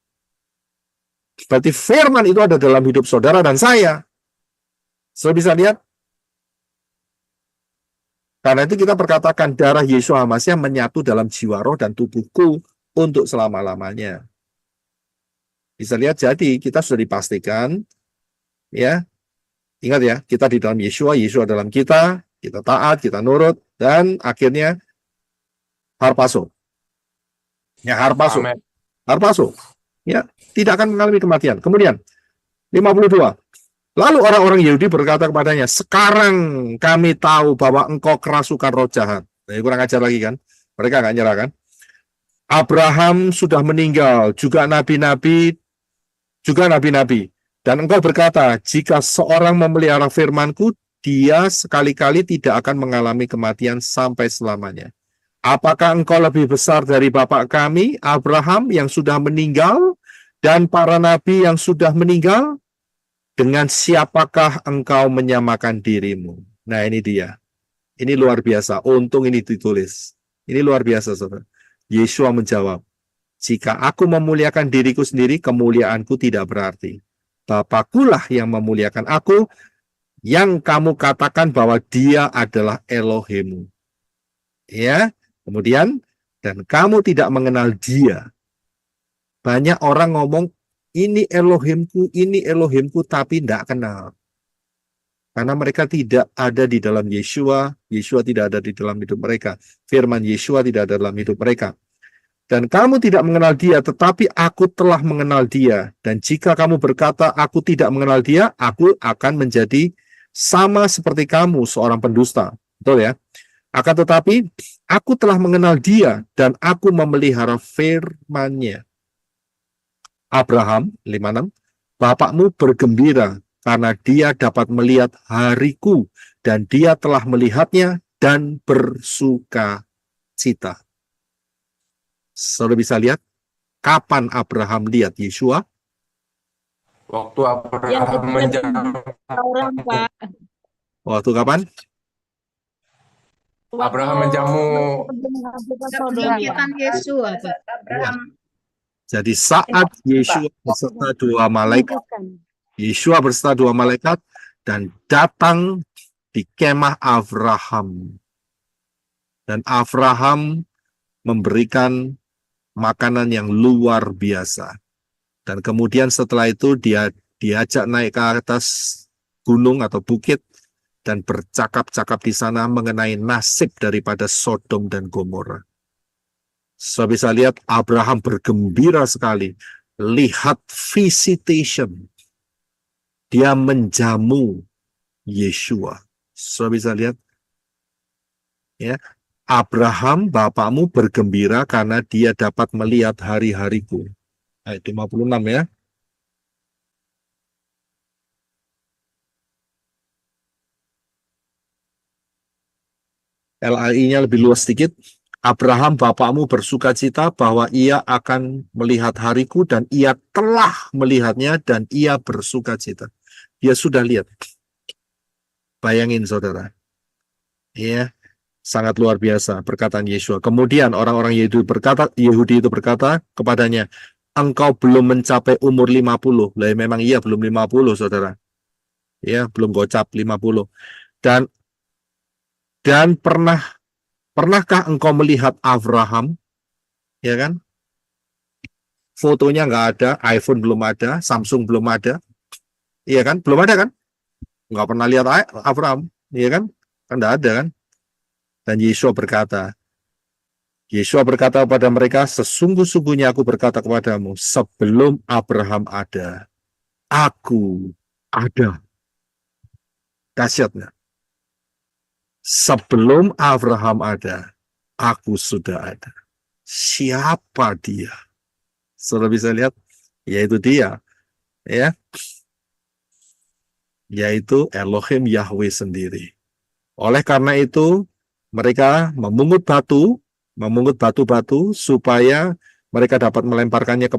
A: Berarti firman itu ada dalam hidup saudara dan saya. Saudara bisa lihat? Karena itu kita perkatakan darah Yesus Hamasiah menyatu dalam jiwa, roh, dan tubuhku untuk selama-lamanya. Bisa lihat, jadi kita sudah dipastikan, ya, ingat ya, kita di dalam Yesua, Yesua dalam kita taat, kita nurut, dan akhirnya harpaso. Ya, harpaso.
I: Amen.
A: Harpaso. Ya, tidak akan mengalami kematian. Kemudian, 52. Lalu orang-orang Yahudi berkata kepadanya, sekarang kami tahu bahwa engkau kerasukan roh jahat. Nah, kurang ajar lagi kan? Mereka nggak nyerah kan? Abraham sudah meninggal, juga nabi-nabi. Dan engkau berkata, jika seorang memelihara firman-Ku, dia sekali-kali tidak akan mengalami kematian sampai selamanya. Apakah engkau lebih besar dari bapak kami, Abraham, yang sudah meninggal, dan para nabi yang sudah meninggal? Dengan siapakah engkau menyamakan dirimu? Nah, ini dia. Ini luar biasa. Untung ini ditulis. Ini luar biasa, saudara. Yesua menjawab, jika aku memuliakan diriku sendiri, kemuliaanku tidak berarti. Bapakulah yang memuliakan aku, yang kamu katakan bahwa dia adalah Elohimmu. Ya, kemudian, dan kamu tidak mengenal dia. Banyak orang ngomong, ini Elohimku, tapi tidak kenal. Karena mereka tidak ada di dalam Yesua, Yesua tidak ada di dalam hidup mereka. Firman Yesua tidak ada dalam hidup mereka. Dan kamu tidak mengenal dia, tetapi aku telah mengenal dia. Dan jika kamu berkata, aku tidak mengenal dia, aku akan menjadi sama seperti kamu, seorang pendusta. Betul ya? Akan tetapi, aku telah mengenal dia, dan aku memelihara firman-Nya. Abraham, 56, bapakmu bergembira, karena dia dapat melihat hariku, dan dia telah melihatnya, dan bersuka cita. Saudara bisa lihat, kapan Abraham lihat Yesua?
I: Waktu Abraham menjamu.
C: Orang, Pak.
A: Waktu kapan?
I: Abraham menjamu.
C: Mengajukan Yesua, Pak.
A: Jadi saat Yesua beserta dua malaikat, Yesua beserta dua malaikat, dan datang di kemah Abraham. Dan Abraham memberikan makanan yang luar biasa. Dan kemudian setelah itu dia diajak naik ke atas gunung atau bukit dan bercakap-cakap di sana mengenai nasib daripada Sodom dan Gomora. So bisa lihat Abraham bergembira sekali. Lihat visitation. Dia menjamu Yesua. So bisa lihat. Ya, Abraham, bapakmu bergembira karena dia dapat melihat hari-hariku. Ayat 56 ya. LAI-nya lebih luas sedikit. Abraham, bapakmu bersuka cita bahwa ia akan melihat hariku dan ia telah melihatnya dan ia bersuka cita. Dia sudah lihat. Bayangin saudara. Ya. Sangat luar biasa perkataan Yesua. Kemudian orang-orang Yahudi itu berkata kepadanya, engkau belum mencapai umur 50. Lah memang iya belum 50 saudara. Ya, belum gocap 50. Dan pernahkah engkau melihat Abraham? Ya kan? Fotonya nggak ada, iPhone belum ada, Samsung belum ada. Iya kan? Belum ada kan? Nggak pernah lihat Abraham, iya kan? Kan nggak ada kan? Dan Yesua berkata kepada mereka, sesungguh-sungguhnya aku berkata kepadamu, sebelum Abraham ada, aku ada. Dahsyatnya. Sebelum Abraham ada, aku sudah ada. Siapa dia? Saudara bisa lihat, yaitu dia, ya, yaitu Elohim Yahweh sendiri. Oleh karena itu, mereka memungut batu-batu supaya mereka dapat melemparkannya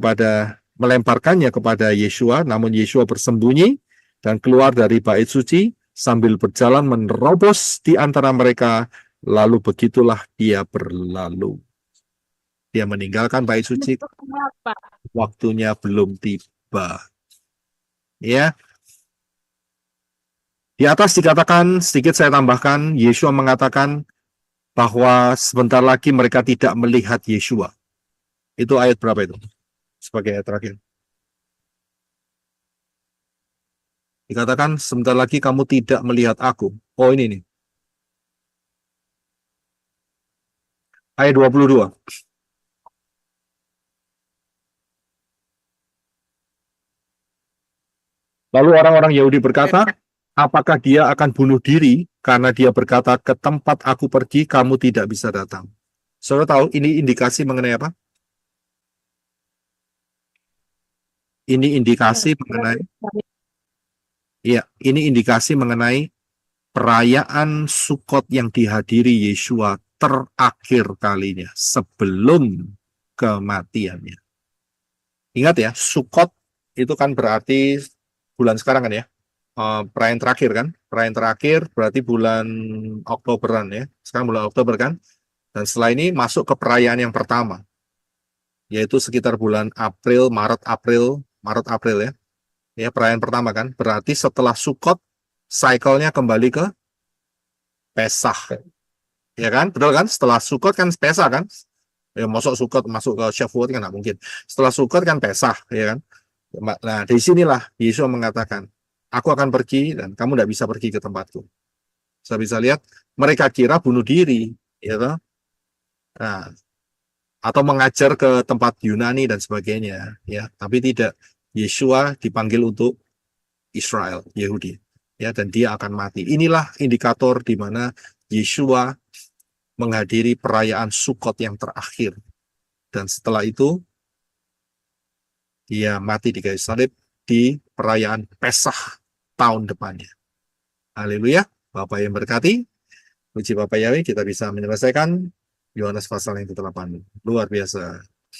A: kepada Yeshua, namun Yeshua bersembunyi dan keluar dari bait suci sambil berjalan menerobos di antara mereka, lalu begitulah dia berlalu. Dia meninggalkan bait suci, waktunya belum tiba. Ya. Di atas dikatakan, sedikit saya tambahkan, Yeshua mengatakan bahwa sebentar lagi mereka tidak melihat Yeshua. Itu ayat berapa itu? Sebagai ayat terakhir. Dikatakan, sebentar lagi kamu tidak melihat aku. Oh, ini nih. Ayat 22. Lalu orang-orang Yahudi berkata, apakah dia akan bunuh diri karena dia berkata, ke tempat aku pergi, kamu tidak bisa datang. Saudara tahu, ini indikasi mengenai apa? Ini indikasi mengenai, ya, ini indikasi mengenai perayaan Sukot yang dihadiri Yeshua terakhir kalinya sebelum kematiannya. Ingat ya, Sukot itu kan berarti bulan sekarang kan ya, perayaan terakhir kan, perayaan terakhir berarti bulan Oktoberan ya, sekarang bulan Oktober kan, dan setelah ini masuk ke perayaan yang pertama, yaitu sekitar bulan Maret April ya, perayaan pertama kan, berarti setelah Sukot, cycle-nya kembali ke Pesach, ya kan, betul kan, setelah Sukot kan Pesach kan, ya masuk Sukot masuk ke Shavuot kan nggak mungkin, setelah Sukot kan Pesach, ya kan. Nah, dari sinilah Yesus mengatakan, aku akan pergi dan kamu tidak bisa pergi ke tempatku. Saya bisa lihat, mereka kira bunuh diri, ya toh? Nah, atau mengajar ke tempat Yunani dan sebagainya, ya. Tapi tidak, Yeshua dipanggil untuk Israel, Yahudi, ya, dan dia akan mati. Inilah indikator di mana Yeshua menghadiri perayaan Sukot yang terakhir. Dan setelah itu, dia mati di kayu salib di perayaan Pesach tahun depannya. Haleluya. Bapak yang berkati, puji Bapak Yahweh, kita bisa menyelesaikan Yohanes pasal yang ke-8. Luar biasa.